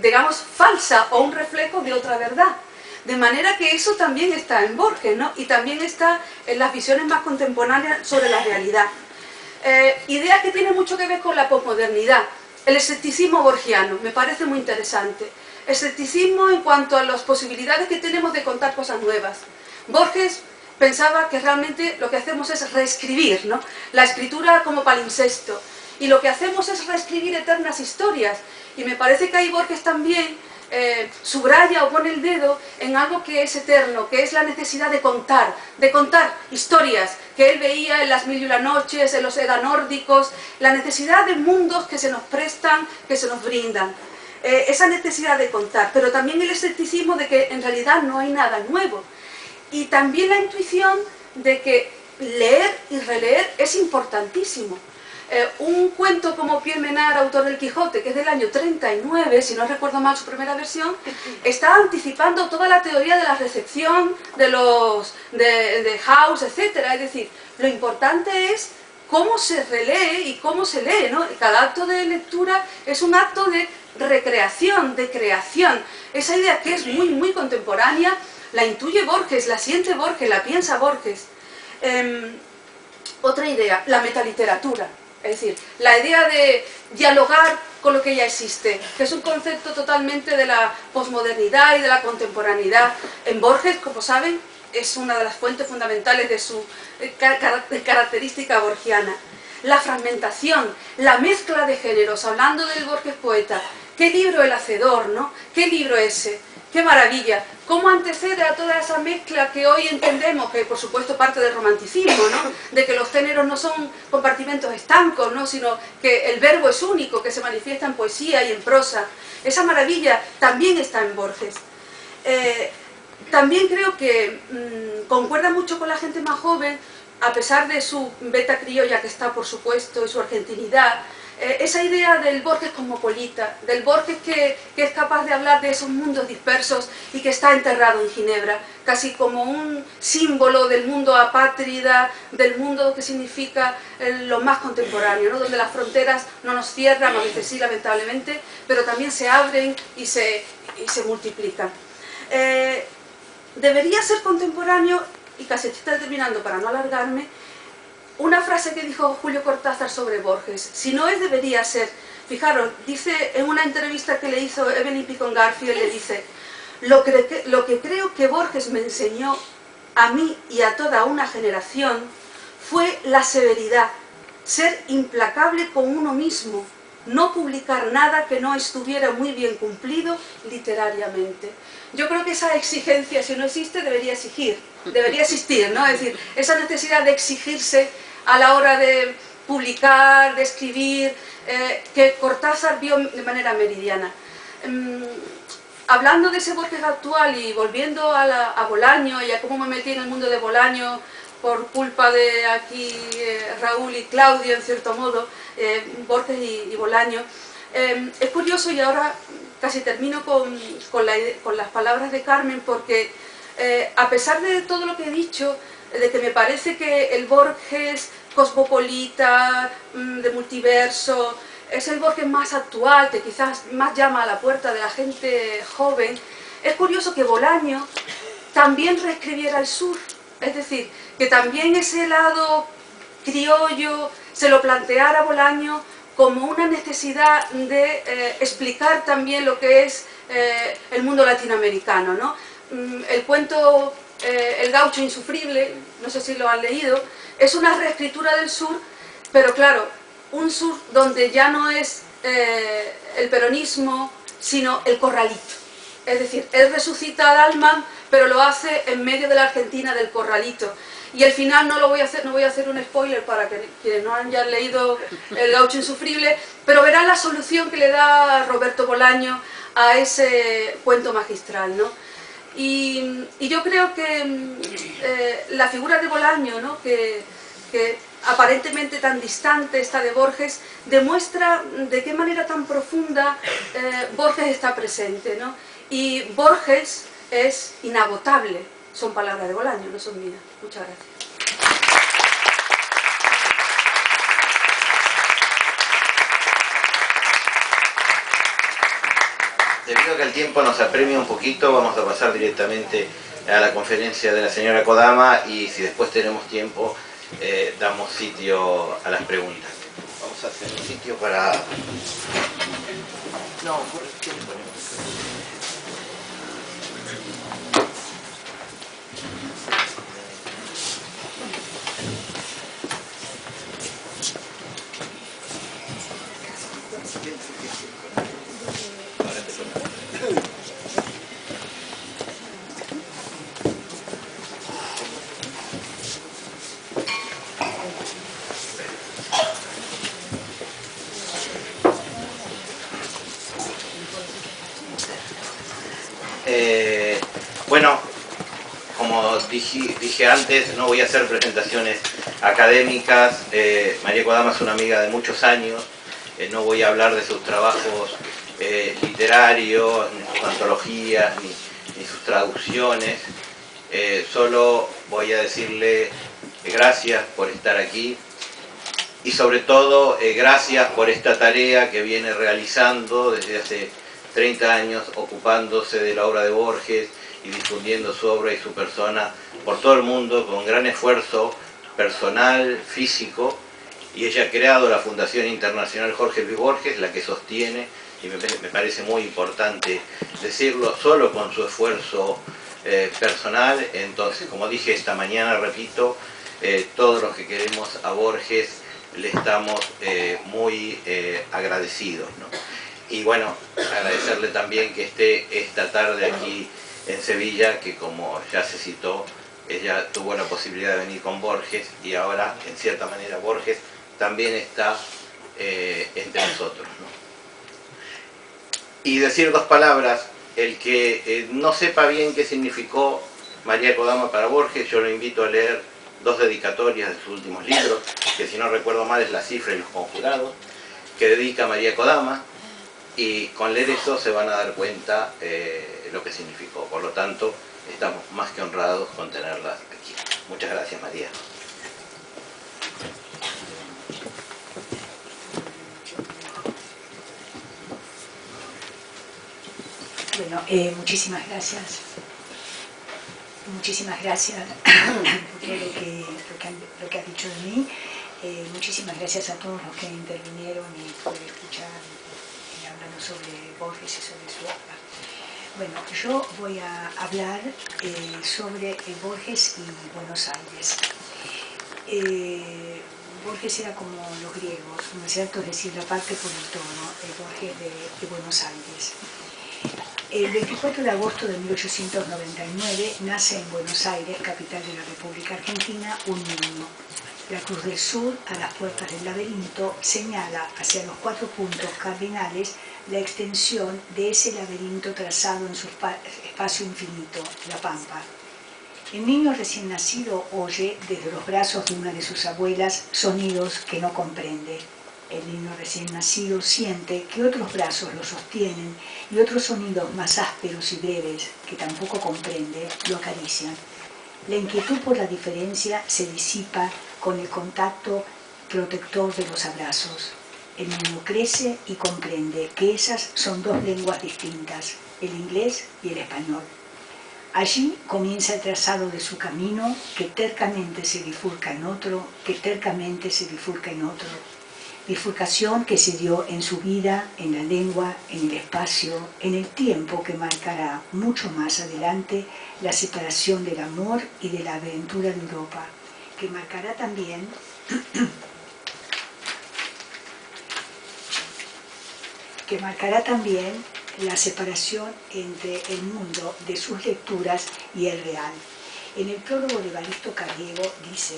digamos, falsa o un reflejo de otra verdad. De manera que eso también está en Borges, ¿no? Y también está en las visiones más contemporáneas sobre la realidad. Idea que tiene mucho que ver con la posmodernidad. el escepticismo borgiano, me parece muy interesante. Escepticismo en cuanto a las posibilidades que tenemos de contar cosas nuevas. Borges pensaba que realmente lo que hacemos es reescribir, ¿no? La escritura como palimpsesto. Y lo que hacemos es reescribir eternas historias. Y me parece que ahí Borges también subraya o pone el dedo en algo que es eterno, que es la necesidad de contar historias que él veía en las Mil y una noches, en los Edda nórdicos, la necesidad de mundos que se nos prestan, que se nos brindan. Esa necesidad de contar, pero también el escepticismo de que en realidad no hay nada nuevo. Y también la intuición de que leer y releer es importantísimo. Un cuento como Pierre Menard, autor del Quijote, que es del año 39, si no recuerdo mal su primera versión, está anticipando toda la teoría de la recepción, de House, etc. Es decir, lo importante es cómo se relee y cómo se lee, ¿no? Cada acto de lectura es un acto de recreación, de creación. Esa idea que es muy, muy contemporánea, la intuye Borges, la siente Borges, la piensa Borges. Otra idea, la metaliteratura. Es decir, la idea de dialogar con lo que ya existe, que es un concepto totalmente de la posmodernidad y de la contemporaneidad. En Borges, como saben, es una de las fuentes fundamentales de su característica borgiana. La fragmentación, la mezcla de géneros, hablando del Borges poeta. ¿Qué libro El Hacedor, no? ¿Qué libro ese? ¡Qué maravilla! ¿Cómo antecede a toda esa mezcla que hoy entendemos, que por supuesto parte del romanticismo, ¿no? De que los géneros no son compartimentos estancos, ¿no? Sino que el verbo es único, que se manifiesta en poesía y en prosa. Esa maravilla también está en Borges. También creo que concuerda mucho con la gente más joven, a pesar de su beta criolla que está, por supuesto, y su argentinidad, esa idea del Borges cosmopolita, del Borges que es capaz de hablar de esos mundos dispersos y que está enterrado en Ginebra, casi como un símbolo del mundo apátrida, del mundo que significa lo más contemporáneo, ¿no? Donde las fronteras no nos cierran, a veces sí, lamentablemente, pero también se abren y se multiplican. Debería ser contemporáneo, y casi estoy terminando para no alargarme, una frase que dijo Julio Cortázar sobre Borges: si no es, debería ser. Fijaros, dice en una entrevista que le hizo Evelyn Picon Garfield, le dice: lo que creo que Borges me enseñó a mí y a toda una generación fue la severidad, ser implacable con uno mismo, no publicar nada que no estuviera muy bien cumplido literariamente. Yo creo que esa exigencia, si no existe, debería existir, ¿no? Es decir, esa necesidad de exigirse a la hora de publicar, de escribir, que Cortázar vio de manera meridiana. Hablando de ese Borges actual y volviendo a Bolaño y a cómo me metí en el mundo de Bolaño por culpa de aquí Raúl y Claudio, en cierto modo, Borges y Bolaño, es curioso, y ahora casi termino con las palabras de Carmen, porque a pesar de todo lo que he dicho, de que me parece que el Borges cosmopolita, de multiverso, es el Borges más actual, que quizás más llama a la puerta de la gente joven, es curioso que Bolaño también reescribiera el sur, es decir, que también ese lado criollo se lo planteara Bolaño como una necesidad de explicar también lo que es el mundo latinoamericano, ¿no? El cuento El gaucho insufrible, no sé si lo han leído, es una reescritura del sur, pero claro, un sur donde ya no es el peronismo, sino el corralito. Es decir, él resucita al Alman, pero lo hace en medio de la Argentina del corralito. Y al final no voy a hacer un spoiler para que quienes no hayan leído El gaucho insufrible, pero verán la solución que le da Roberto Bolaño a ese cuento magistral, ¿no? Y yo creo que la figura de Bolaño, ¿no? que aparentemente tan distante está de Borges, demuestra de qué manera tan profunda Borges está presente, ¿no? Y Borges es inagotable. Son palabras de Bolaño, no son mías. Muchas gracias. Debido a que el tiempo nos apremia un poquito, vamos a pasar directamente a la conferencia de la señora Kodama, y si después tenemos tiempo, damos sitio a las preguntas. Vamos vamos a hacer un sitio para... No, ¿qué le ponemos? Bueno, como dije antes, no voy a hacer presentaciones académicas. María Kodama es una amiga de muchos años. No voy a hablar de sus trabajos literarios, ni sus antologías, ni sus traducciones. Solo voy a decirle gracias por estar aquí y sobre todo gracias por esta tarea que viene realizando desde hace 30 años, ocupándose de la obra de Borges y difundiendo su obra y su persona por todo el mundo con gran esfuerzo personal, físico, y ella ha creado la Fundación Internacional Jorge Luis Borges, la que sostiene, y me parece muy importante decirlo, solo con su esfuerzo personal. Entonces, como dije esta mañana, repito, todos los que queremos a Borges le estamos muy agradecidos, ¿no? Y bueno, agradecerle también que esté esta tarde aquí en Sevilla, que como ya se citó, ella tuvo la posibilidad de venir con Borges y ahora, en cierta manera, Borges también está entre nosotros, ¿no? Y decir dos palabras, el que no sepa bien qué significó María Kodama para Borges, yo lo invito a leer dos dedicatorias de sus últimos libros, que si no recuerdo mal es La cifra y los conjurados, que dedica a María Kodama, y con leer eso se van a dar cuenta lo que significó. Por lo tanto, estamos más que honrados con tenerlas aquí. Muchas gracias, María. Bueno, muchísimas gracias. Muchísimas gracias por todo lo que has dicho de mí. Muchísimas gracias a todos los que intervinieron y por escuchar hablando sobre Borges y sobre su obra. Bueno, yo voy a hablar sobre Borges y Buenos Aires. Borges era como los griegos, ¿no es cierto? Es decir, la parte por el todo, Borges de Buenos Aires. El 24 de agosto de 1899 nace en Buenos Aires, capital de la República Argentina, un niño. La Cruz del Sur, a las puertas del laberinto, señala hacia los 4 puntos cardinales la extensión de ese laberinto trazado en su espacio infinito, la Pampa. El niño recién nacido oye desde los brazos de una de sus abuelas sonidos que no comprende. El niño recién nacido siente que otros brazos lo sostienen y otros sonidos más ásperos y breves, que tampoco comprende, lo acarician. La inquietud por la diferencia se disipa con el contacto protector de los abrazos. El niño crece y comprende que esas son dos lenguas distintas, el inglés y el español. Allí comienza el trazado de su camino, que tercamente se bifurca en otro, que tercamente se bifurca en otro. Bifurcación que se dio en su vida, en la lengua, en el espacio, en el tiempo que marcará mucho más adelante la separación del amor y de la aventura de Europa, que marcará también la separación entre el mundo de sus lecturas y el real. En el prólogo de Evaristo Carriego dice: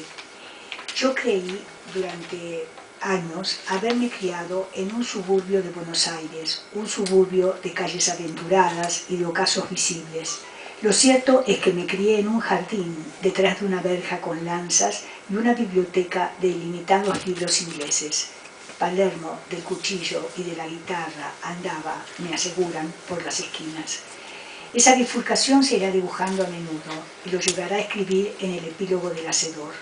yo creí durante años haberme criado en un suburbio de Buenos Aires, un suburbio de calles aventuradas y de ocasos visibles. Lo cierto es que me crié en un jardín, detrás de una verja con lanzas y una biblioteca de ilimitados libros ingleses. Palermo, del cuchillo y de la guitarra, andaba, me aseguran, por las esquinas. Esa bifurcación se irá dibujando a menudo y lo llevará a escribir en el epílogo del Hacedor.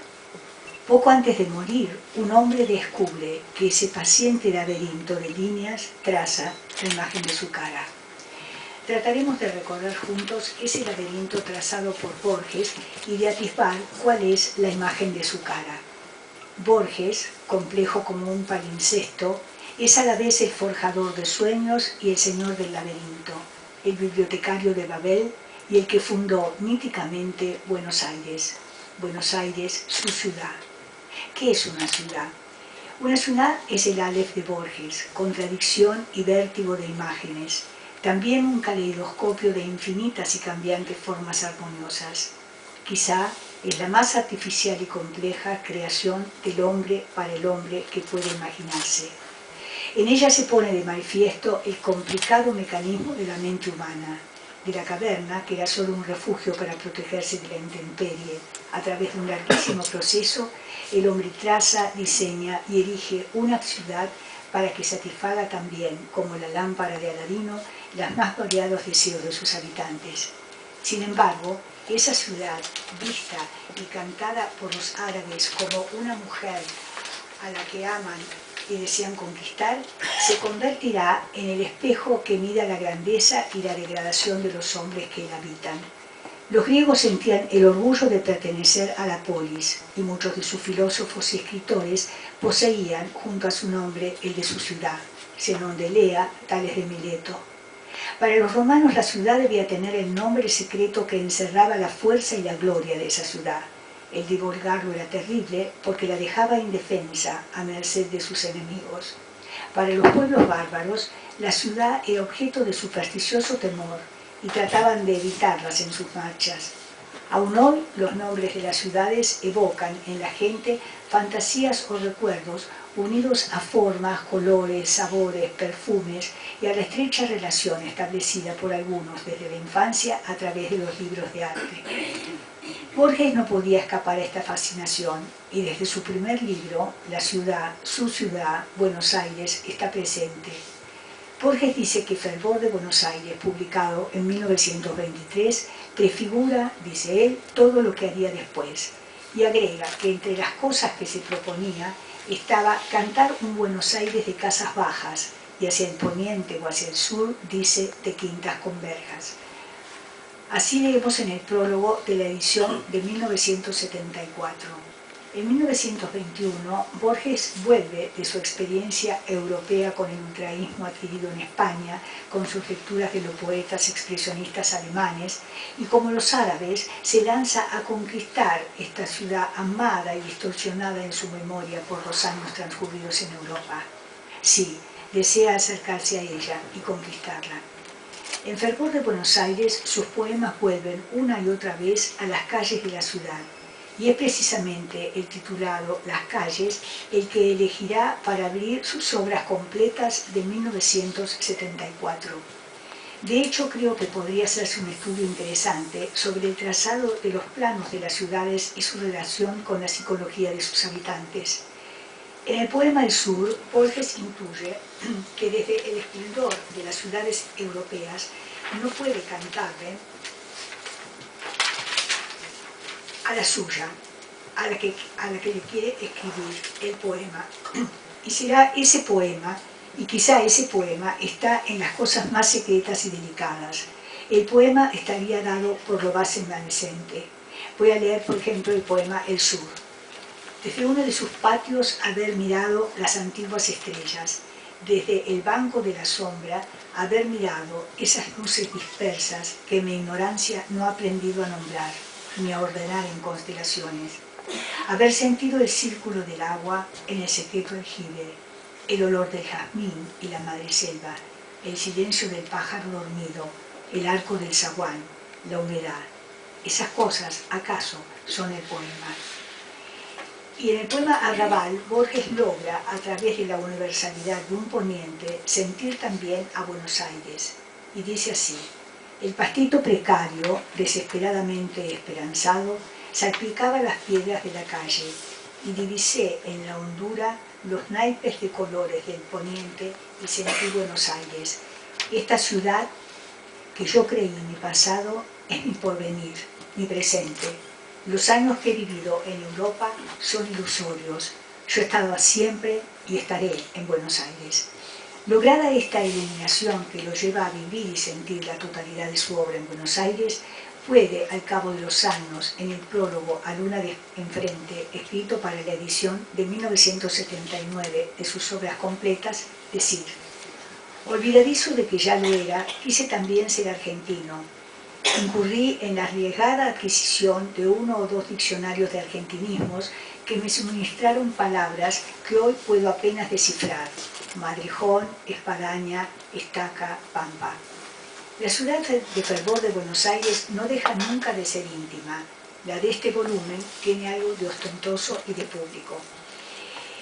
Poco antes de morir, un hombre descubre que ese paciente laberinto de líneas traza la imagen de su cara. Trataremos de recorrer juntos ese laberinto trazado por Borges y de atisbar cuál es la imagen de su cara. Borges, complejo como un palincesto, es a la vez el forjador de sueños y el señor del laberinto, el bibliotecario de Babel y el que fundó míticamente Buenos Aires. Buenos Aires, su ciudad. ¿Qué es una ciudad? Una ciudad es el Aleph de Borges, contradicción y vértigo de imágenes, también un caleidoscopio de infinitas y cambiantes formas armoniosas. Quizá es la más artificial y compleja creación del hombre para el hombre que puede imaginarse. En ella se pone de manifiesto el complicado mecanismo de la mente humana, de la caverna, que era solo un refugio para protegerse de la intemperie. A través de un larguísimo proceso, el hombre traza, diseña y erige una ciudad para que satisfaga también, como la lámpara de Aladino, los más variados deseos de sus habitantes. Sin embargo, esa ciudad, vista y cantada por los árabes como una mujer a la que aman y desean conquistar, se convertirá en el espejo que mida la grandeza y la degradación de los hombres que la habitan. Los griegos sentían el orgullo de pertenecer a la polis, y muchos de sus filósofos y escritores poseían, junto a su nombre, el de su ciudad, Zenón de Elea, Tales de Mileto. Para los romanos la ciudad debía tener el nombre secreto que encerraba la fuerza y la gloria de esa ciudad. El divulgarlo era terrible porque la dejaba indefensa a merced de sus enemigos. Para los pueblos bárbaros, la ciudad era objeto de supersticioso temor y trataban de evitarlas en sus marchas. Aún hoy, los nombres de las ciudades evocan en la gente fantasías o recuerdos unidos a formas, colores, sabores, perfumes y a la estrecha relación establecida por algunos desde la infancia a través de los libros de arte. Borges no podía escapar a esta fascinación y desde su primer libro, La ciudad, su ciudad, Buenos Aires, está presente. Borges dice que Fervor de Buenos Aires, publicado en 1923, prefigura, dice él, todo lo que haría después, y agrega que entre las cosas que se proponía estaba cantar un Buenos Aires de casas bajas, y hacia el poniente o hacia el sur, dice, de quintas con verjas. Así leemos en el prólogo de la edición de 1974. En 1921, Borges vuelve de su experiencia europea con el ultraísmo adquirido en España, con sus lecturas de los poetas expresionistas alemanes, y como los árabes, se lanza a conquistar esta ciudad amada y distorsionada en su memoria por los años transcurridos en Europa. Sí, desea acercarse a ella y conquistarla. En Fervor de Buenos Aires, sus poemas vuelven una y otra vez a las calles de la ciudad, y es precisamente el titulado Las calles el que elegirá para abrir sus obras completas de 1974. De hecho, creo que podría hacerse un estudio interesante sobre el trazado de los planos de las ciudades y su relación con la psicología de sus habitantes. En el poema El Sur, Borges intuye que desde el esplendor de las ciudades europeas no puede cantarle a la suya, a la que le quiere escribir el poema. Y será ese poema, y quizá ese poema está en las cosas más secretas y delicadas. El poema estaría dado por lo más evanescente. Voy a leer, por ejemplo, el poema El Sur. Desde uno de sus patios haber mirado las antiguas estrellas, desde el banco de la sombra haber mirado esas luces dispersas que mi ignorancia no ha aprendido a nombrar ni a ordenar en constelaciones, haber sentido el círculo del agua en el secreto aljibe, el olor del jazmín y la madreselva, el silencio del pájaro dormido, el arco del zaguán, la humedad. Esas cosas, acaso, son el poema. Y en el poema Arrabal, Borges logra, a través de la universalidad de un poniente, sentir también a Buenos Aires. Y dice así: el pastito precario, desesperadamente esperanzado, salpicaba las piedras de la calle, y divisé en la hondura los naipes de colores del poniente y sentí Buenos Aires. Esta ciudad que yo creí mi pasado es mi porvenir, mi presente. Los años que he vivido en Europa son ilusorios. Yo he estado siempre y estaré en Buenos Aires. Lograda esta iluminación que lo lleva a vivir y sentir la totalidad de su obra en Buenos Aires, puede, al cabo de los años, en el prólogo A Luna de Enfrente, escrito para la edición de 1979 de sus obras completas, decir: olvidadizo de que ya lo era, quise también ser argentino. Incurrí en la arriesgada adquisición de 1 o 2 diccionarios de argentinismos que me suministraron palabras que hoy puedo apenas descifrar: madrejón, espadaña, estaca, pampa. La ciudad de fervor de Buenos Aires no deja nunca de ser íntima. La de este volumen tiene algo de ostentoso y de público.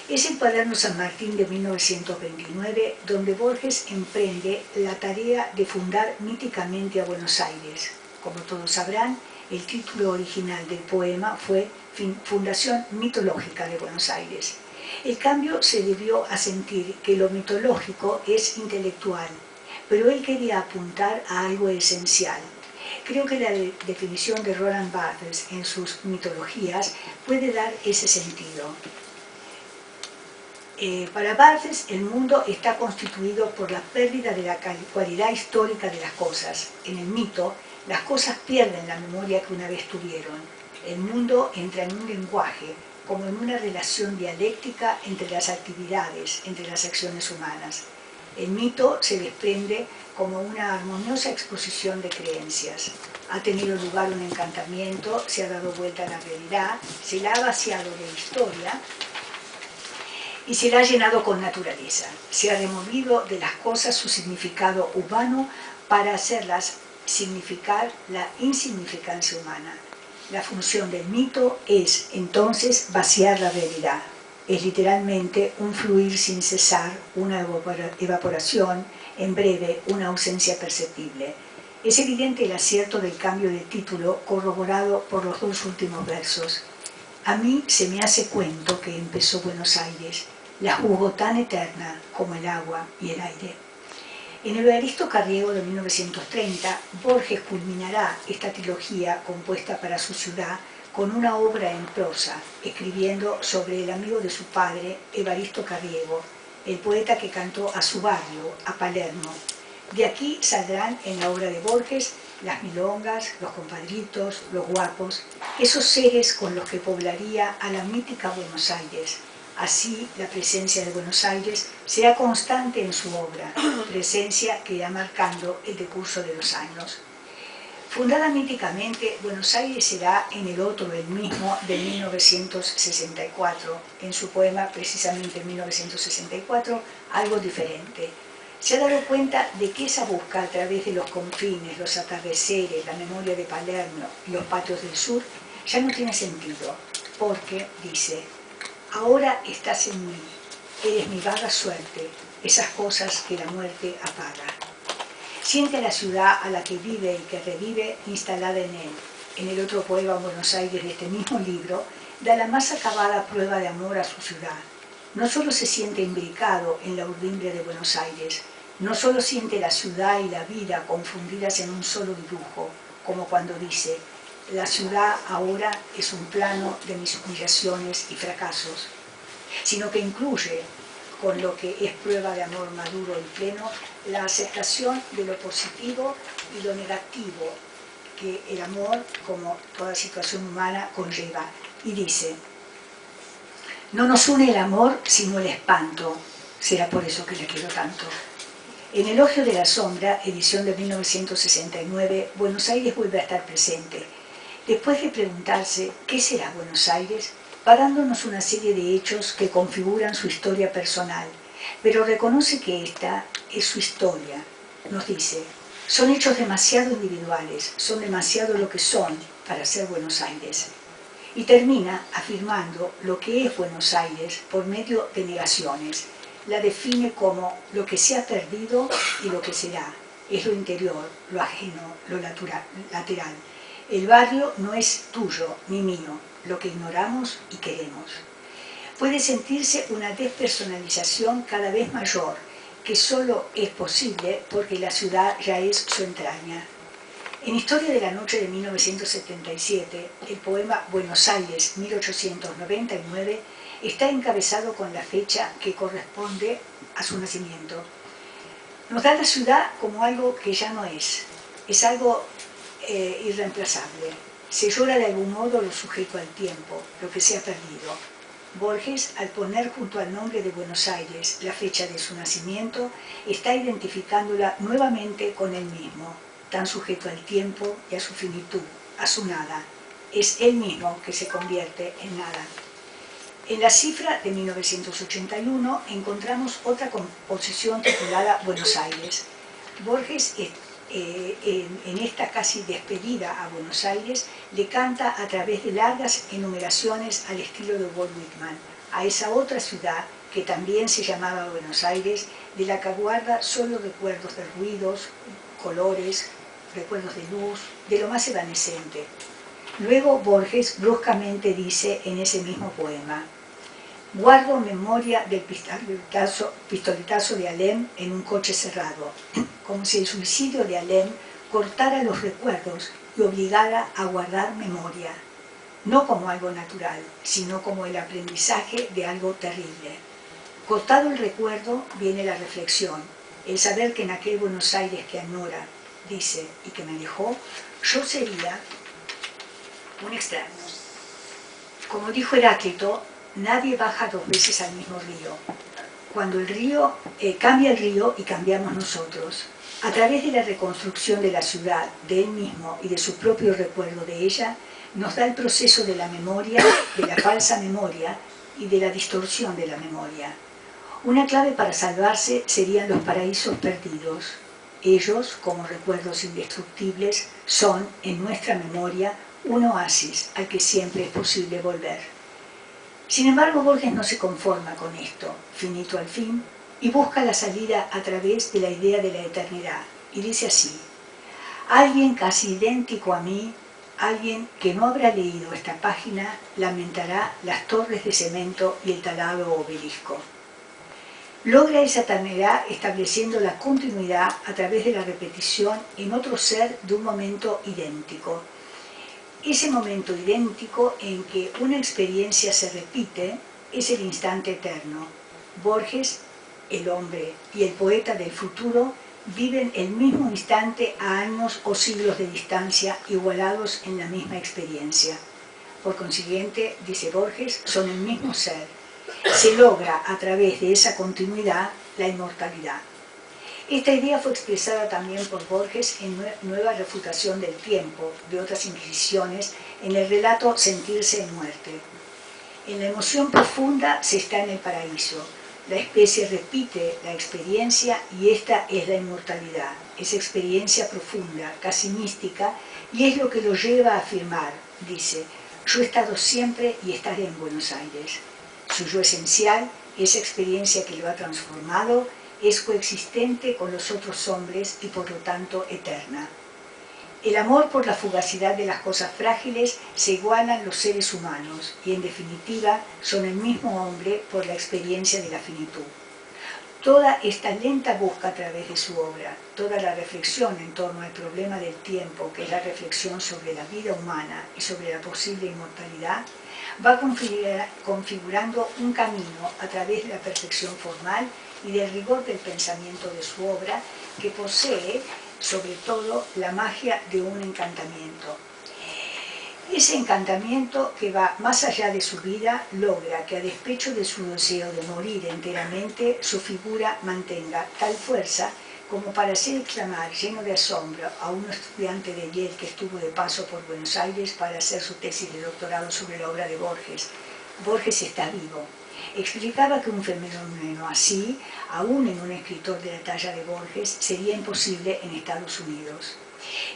Es el Cuaderno San Martín de 1929, donde Borges emprende la tarea de fundar míticamente a Buenos Aires. Como todos sabrán, el título original del poema fue Fundación Mitológica de Buenos Aires. El cambio se debió a sentir que lo mitológico es intelectual, pero él quería apuntar a algo esencial. Creo que la definición de Roland Barthes en sus mitologías puede dar ese sentido. Para Barthes, el mundo está constituido por la pérdida de la cualidad histórica de las cosas. En el mito, las cosas pierden la memoria que una vez tuvieron. El mundo entra en un lenguaje, como en una relación dialéctica entre las actividades, entre las acciones humanas. El mito se desprende como una armoniosa exposición de creencias. Ha tenido lugar un encantamiento, se ha dado vuelta a la realidad, se la ha vaciado de historia y se la ha llenado con naturaleza. Se ha removido de las cosas su significado humano para hacerlas significar la insignificancia humana. La función del mito es, entonces, vaciar la realidad. Es literalmente un fluir sin cesar, una evaporación, en breve, una ausencia perceptible. Es evidente el acierto del cambio de título corroborado por los 2 últimos versos. A mí se me hace cuento que empezó Buenos Aires, la jugó tan eterna como el agua y el aire. En el Evaristo Carriego de 1930, Borges culminará esta trilogía compuesta para su ciudad con una obra en prosa, escribiendo sobre el amigo de su padre, Evaristo Carriego, el poeta que cantó a su barrio, a Palermo. De aquí saldrán en la obra de Borges las milongas, los compadritos, los guapos, esos seres con los que poblaría a la mítica Buenos Aires. Así, la presencia de Buenos Aires será constante en su obra, presencia que irá marcando el decurso de los años. Fundada míticamente, Buenos Aires será en el otro, el mismo, de 1964. En su poema, precisamente en 1964, algo diferente. Se ha dado cuenta de que esa busca a través de los confines, los atardeceres, la memoria de Palermo y los patios del sur, ya no tiene sentido, porque, dice, ahora estás en mí, eres mi vaga suerte, esas cosas que la muerte apaga. Siente la ciudad a la que vive y que revive instalada en él. En el otro poema, Buenos Aires, de este mismo libro, da la más acabada prueba de amor a su ciudad. No solo se siente imbricado en la urdimbre de Buenos Aires, no solo siente la ciudad y la vida confundidas en un solo dibujo, como cuando dice, la ciudad ahora es un plano de mis humillaciones y fracasos, sino que incluye, con lo que es prueba de amor maduro y pleno, la aceptación de lo positivo y lo negativo que el amor, como toda situación humana, conlleva. Y dice, no nos une el amor sino el espanto, será por eso que le quiero tanto. En Elogio de la Sombra, edición de 1969, Buenos Aires vuelve a estar presente. Después de preguntarse ¿qué será Buenos Aires?, va dándonos una serie de hechos que configuran su historia personal, pero reconoce que esta es su historia. Nos dice, son hechos demasiado individuales, son demasiado lo que son para ser Buenos Aires. Y termina afirmando lo que es Buenos Aires por medio de negaciones. La define como lo que se ha perdido y lo que será. Es lo interior, lo ajeno, lo lateral. El barrio no es tuyo ni mío, lo que ignoramos y queremos. Puede sentirse una despersonalización cada vez mayor, que solo es posible porque la ciudad ya es su entraña. En Historia de la Noche de 1977, el poema Buenos Aires 1899 está encabezado con la fecha que corresponde a su nacimiento. Nos da la ciudad como algo que ya no es algo irreemplazable. Se llora de algún modo lo sujeto al tiempo, lo que se ha perdido. Borges, al poner junto al nombre de Buenos Aires la fecha de su nacimiento, está identificándola nuevamente con él mismo, tan sujeto al tiempo y a su finitud, a su nada. Es él mismo que se convierte en nada. En la cifra de 1981 encontramos otra composición titulada Buenos Aires. Borges, en esta casi despedida a Buenos Aires, le canta a través de largas enumeraciones al estilo de Walt Whitman, a esa otra ciudad que también se llamaba Buenos Aires, de la que guarda solo recuerdos de ruidos, colores, recuerdos de luz, de lo más evanescente. Luego Borges bruscamente dice en ese mismo poema: guardo memoria del pistoletazo de Alem en un coche cerrado, como si el suicidio de Alem cortara los recuerdos y obligara a guardar memoria, no como algo natural, sino como el aprendizaje de algo terrible. Cortado el recuerdo viene la reflexión, el saber que en aquel Buenos Aires que añora, dice, y que me dejó, yo sería un extraño. Como dijo Heráclito, nadie baja dos veces al mismo río. Cuando el río cambia el río y cambiamos nosotros, a través de la reconstrucción de la ciudad, de él mismo y de su propio recuerdo de ella, nos da el proceso de la memoria, de la falsa memoria y de la distorsión de la memoria. Una clave para salvarse serían los paraísos perdidos. Ellos, como recuerdos indestructibles, son, en nuestra memoria, un oasis al que siempre es posible volver. Sin embargo, Borges no se conforma con esto, finito al fin, y busca la salida a través de la idea de la eternidad. Y dice así: alguien casi idéntico a mí, alguien que no habrá leído esta página, lamentará las torres de cemento y el talado obelisco. Logra esa eternidad estableciendo la continuidad a través de la repetición en otro ser de un momento idéntico. Ese momento idéntico en que una experiencia se repite es el instante eterno. Borges, el hombre y el poeta del futuro viven el mismo instante a años o siglos de distancia, igualados en la misma experiencia. Por consiguiente, dice Borges, son el mismo ser. Se logra a través de esa continuidad la inmortalidad. Esta idea fue expresada también por Borges en Nueva refutación del tiempo, de otras inquisiciones, en el relato Sentirse en muerte. En la emoción profunda se está en el paraíso. La especie repite la experiencia y esta es la inmortalidad, esa experiencia profunda, casi mística, y es lo que lo lleva a afirmar, dice: yo he estado siempre y estaré en Buenos Aires. Su yo esencial, esa experiencia que lo ha transformado, es coexistente con los otros hombres y por lo tanto eterna. El amor por la fugacidad de las cosas frágiles se igualan los seres humanos y en definitiva son el mismo hombre por la experiencia de la finitud. Toda esta lenta busca a través de su obra, toda la reflexión en torno al problema del tiempo, que es la reflexión sobre la vida humana y sobre la posible inmortalidad, va configurando un camino a través de la perfección formal y del rigor del pensamiento de su obra, que posee sobre todo la magia de un encantamiento. Ese encantamiento, que va más allá de su vida, logra que a despecho de su deseo de morir enteramente, su figura mantenga tal fuerza como para hacer exclamar, lleno de asombro, a un estudiante de Yale que estuvo de paso por Buenos Aires para hacer su tesis de doctorado sobre la obra de Borges: Borges está vivo. Explicaba que un fenómeno así, aún en un escritor de la talla de Borges, sería imposible en Estados Unidos.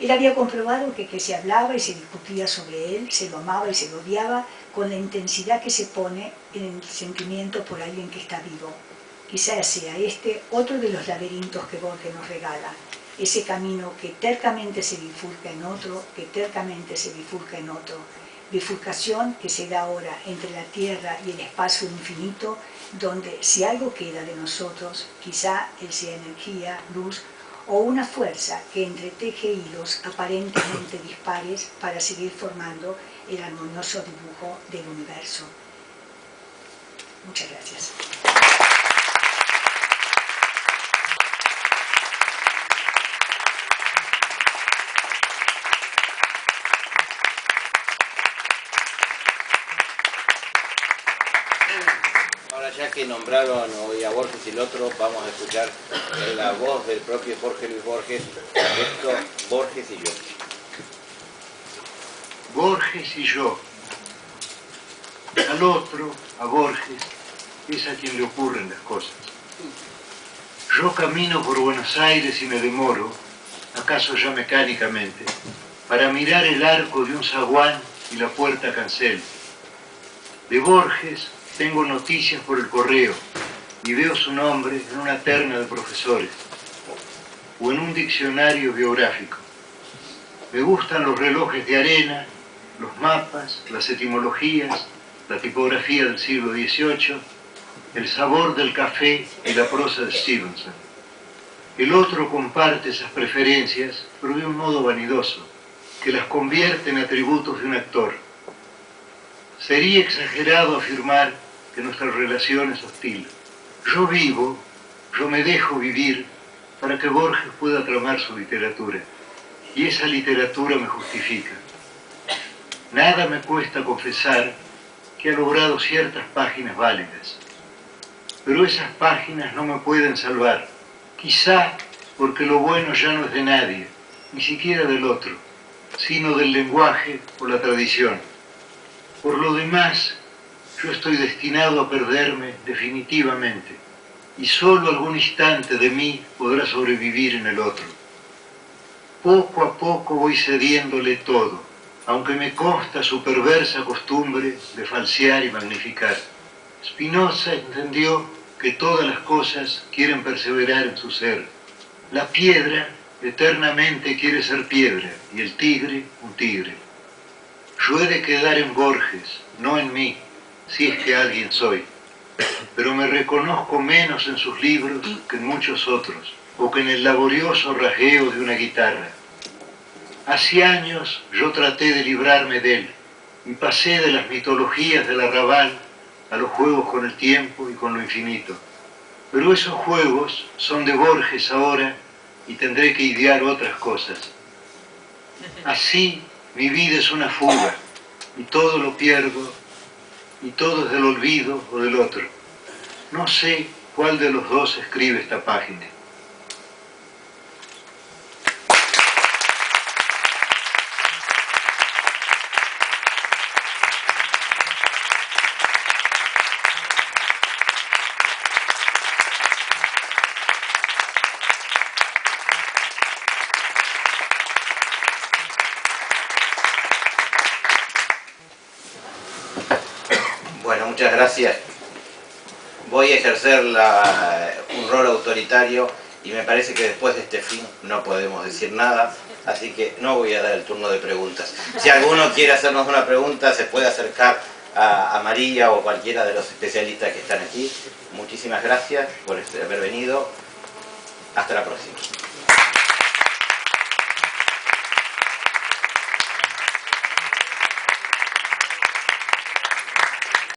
Él había comprobado que se hablaba y se discutía sobre él, se lo amaba y se lo odiaba, con la intensidad que se pone en el sentimiento por alguien que está vivo. Quizás sea este otro de los laberintos que Borges nos regala, ese camino que tercamente se bifurca en otro, que tercamente se bifurca en otro, bifurcación que se da ahora entre la tierra y el espacio infinito, donde si algo queda de nosotros, quizá él sea energía, luz o una fuerza que entreteje hilos aparentemente dispares para seguir formando el armonioso dibujo del universo. Muchas gracias. Ahora ya que nombraron hoy a Borges y el otro, vamos a escuchar la voz del propio Jorge Luis Borges, esto, Borges y yo. Borges y yo. Al otro, a Borges, es a quien le ocurren las cosas. Yo camino por Buenos Aires y me demoro, acaso ya mecánicamente, para mirar el arco de un zaguán y la puerta cancel. De Borges tengo noticias por el correo y veo su nombre en una terna de profesores o en un diccionario biográfico. Me gustan los relojes de arena, los mapas, las etimologías, la tipografía del siglo XVIII, el sabor del café y la prosa de Stevenson. El otro comparte esas preferencias, pero de un modo vanidoso, que las convierte en atributos de un actor. Sería exagerado afirmar que nuestra relación es hostil. Yo vivo, yo me dejo vivir para que Borges pueda tramar su literatura, y esa literatura me justifica. Nada me cuesta confesar que ha logrado ciertas páginas válidas, pero esas páginas no me pueden salvar, quizá porque lo bueno ya no es de nadie, ni siquiera del otro, sino del lenguaje o la tradición. Por lo demás, yo estoy destinado a perderme definitivamente, y solo algún instante de mí podrá sobrevivir en el otro. Poco a poco voy cediéndole todo, aunque me consta su perversa costumbre de falsear y magnificar. Spinoza entendió que todas las cosas quieren perseverar en su ser. La piedra eternamente quiere ser piedra, y el tigre un tigre. Yo he de quedar en Borges, no en mí, si es que alguien soy, pero me reconozco menos en sus libros que en muchos otros, o que en el laborioso rasgueo de una guitarra. Hace años yo traté de librarme de él, y pasé de las mitologías del arrabal a los juegos con el tiempo y con lo infinito. Pero esos juegos son de Borges ahora, y tendré que idear otras cosas. Así, mi vida es una fuga, y todo lo pierdo, y todo es del olvido o del otro. No sé cuál de los dos escribe esta página. Bueno, muchas gracias. Voy a ejercer un rol autoritario y me parece que después de este fin no podemos decir nada, así que no voy a dar el turno de preguntas. Si alguno quiere hacernos una pregunta, se puede acercar a María o cualquiera de los especialistas que están aquí. Muchísimas gracias por haber venido. Hasta la próxima.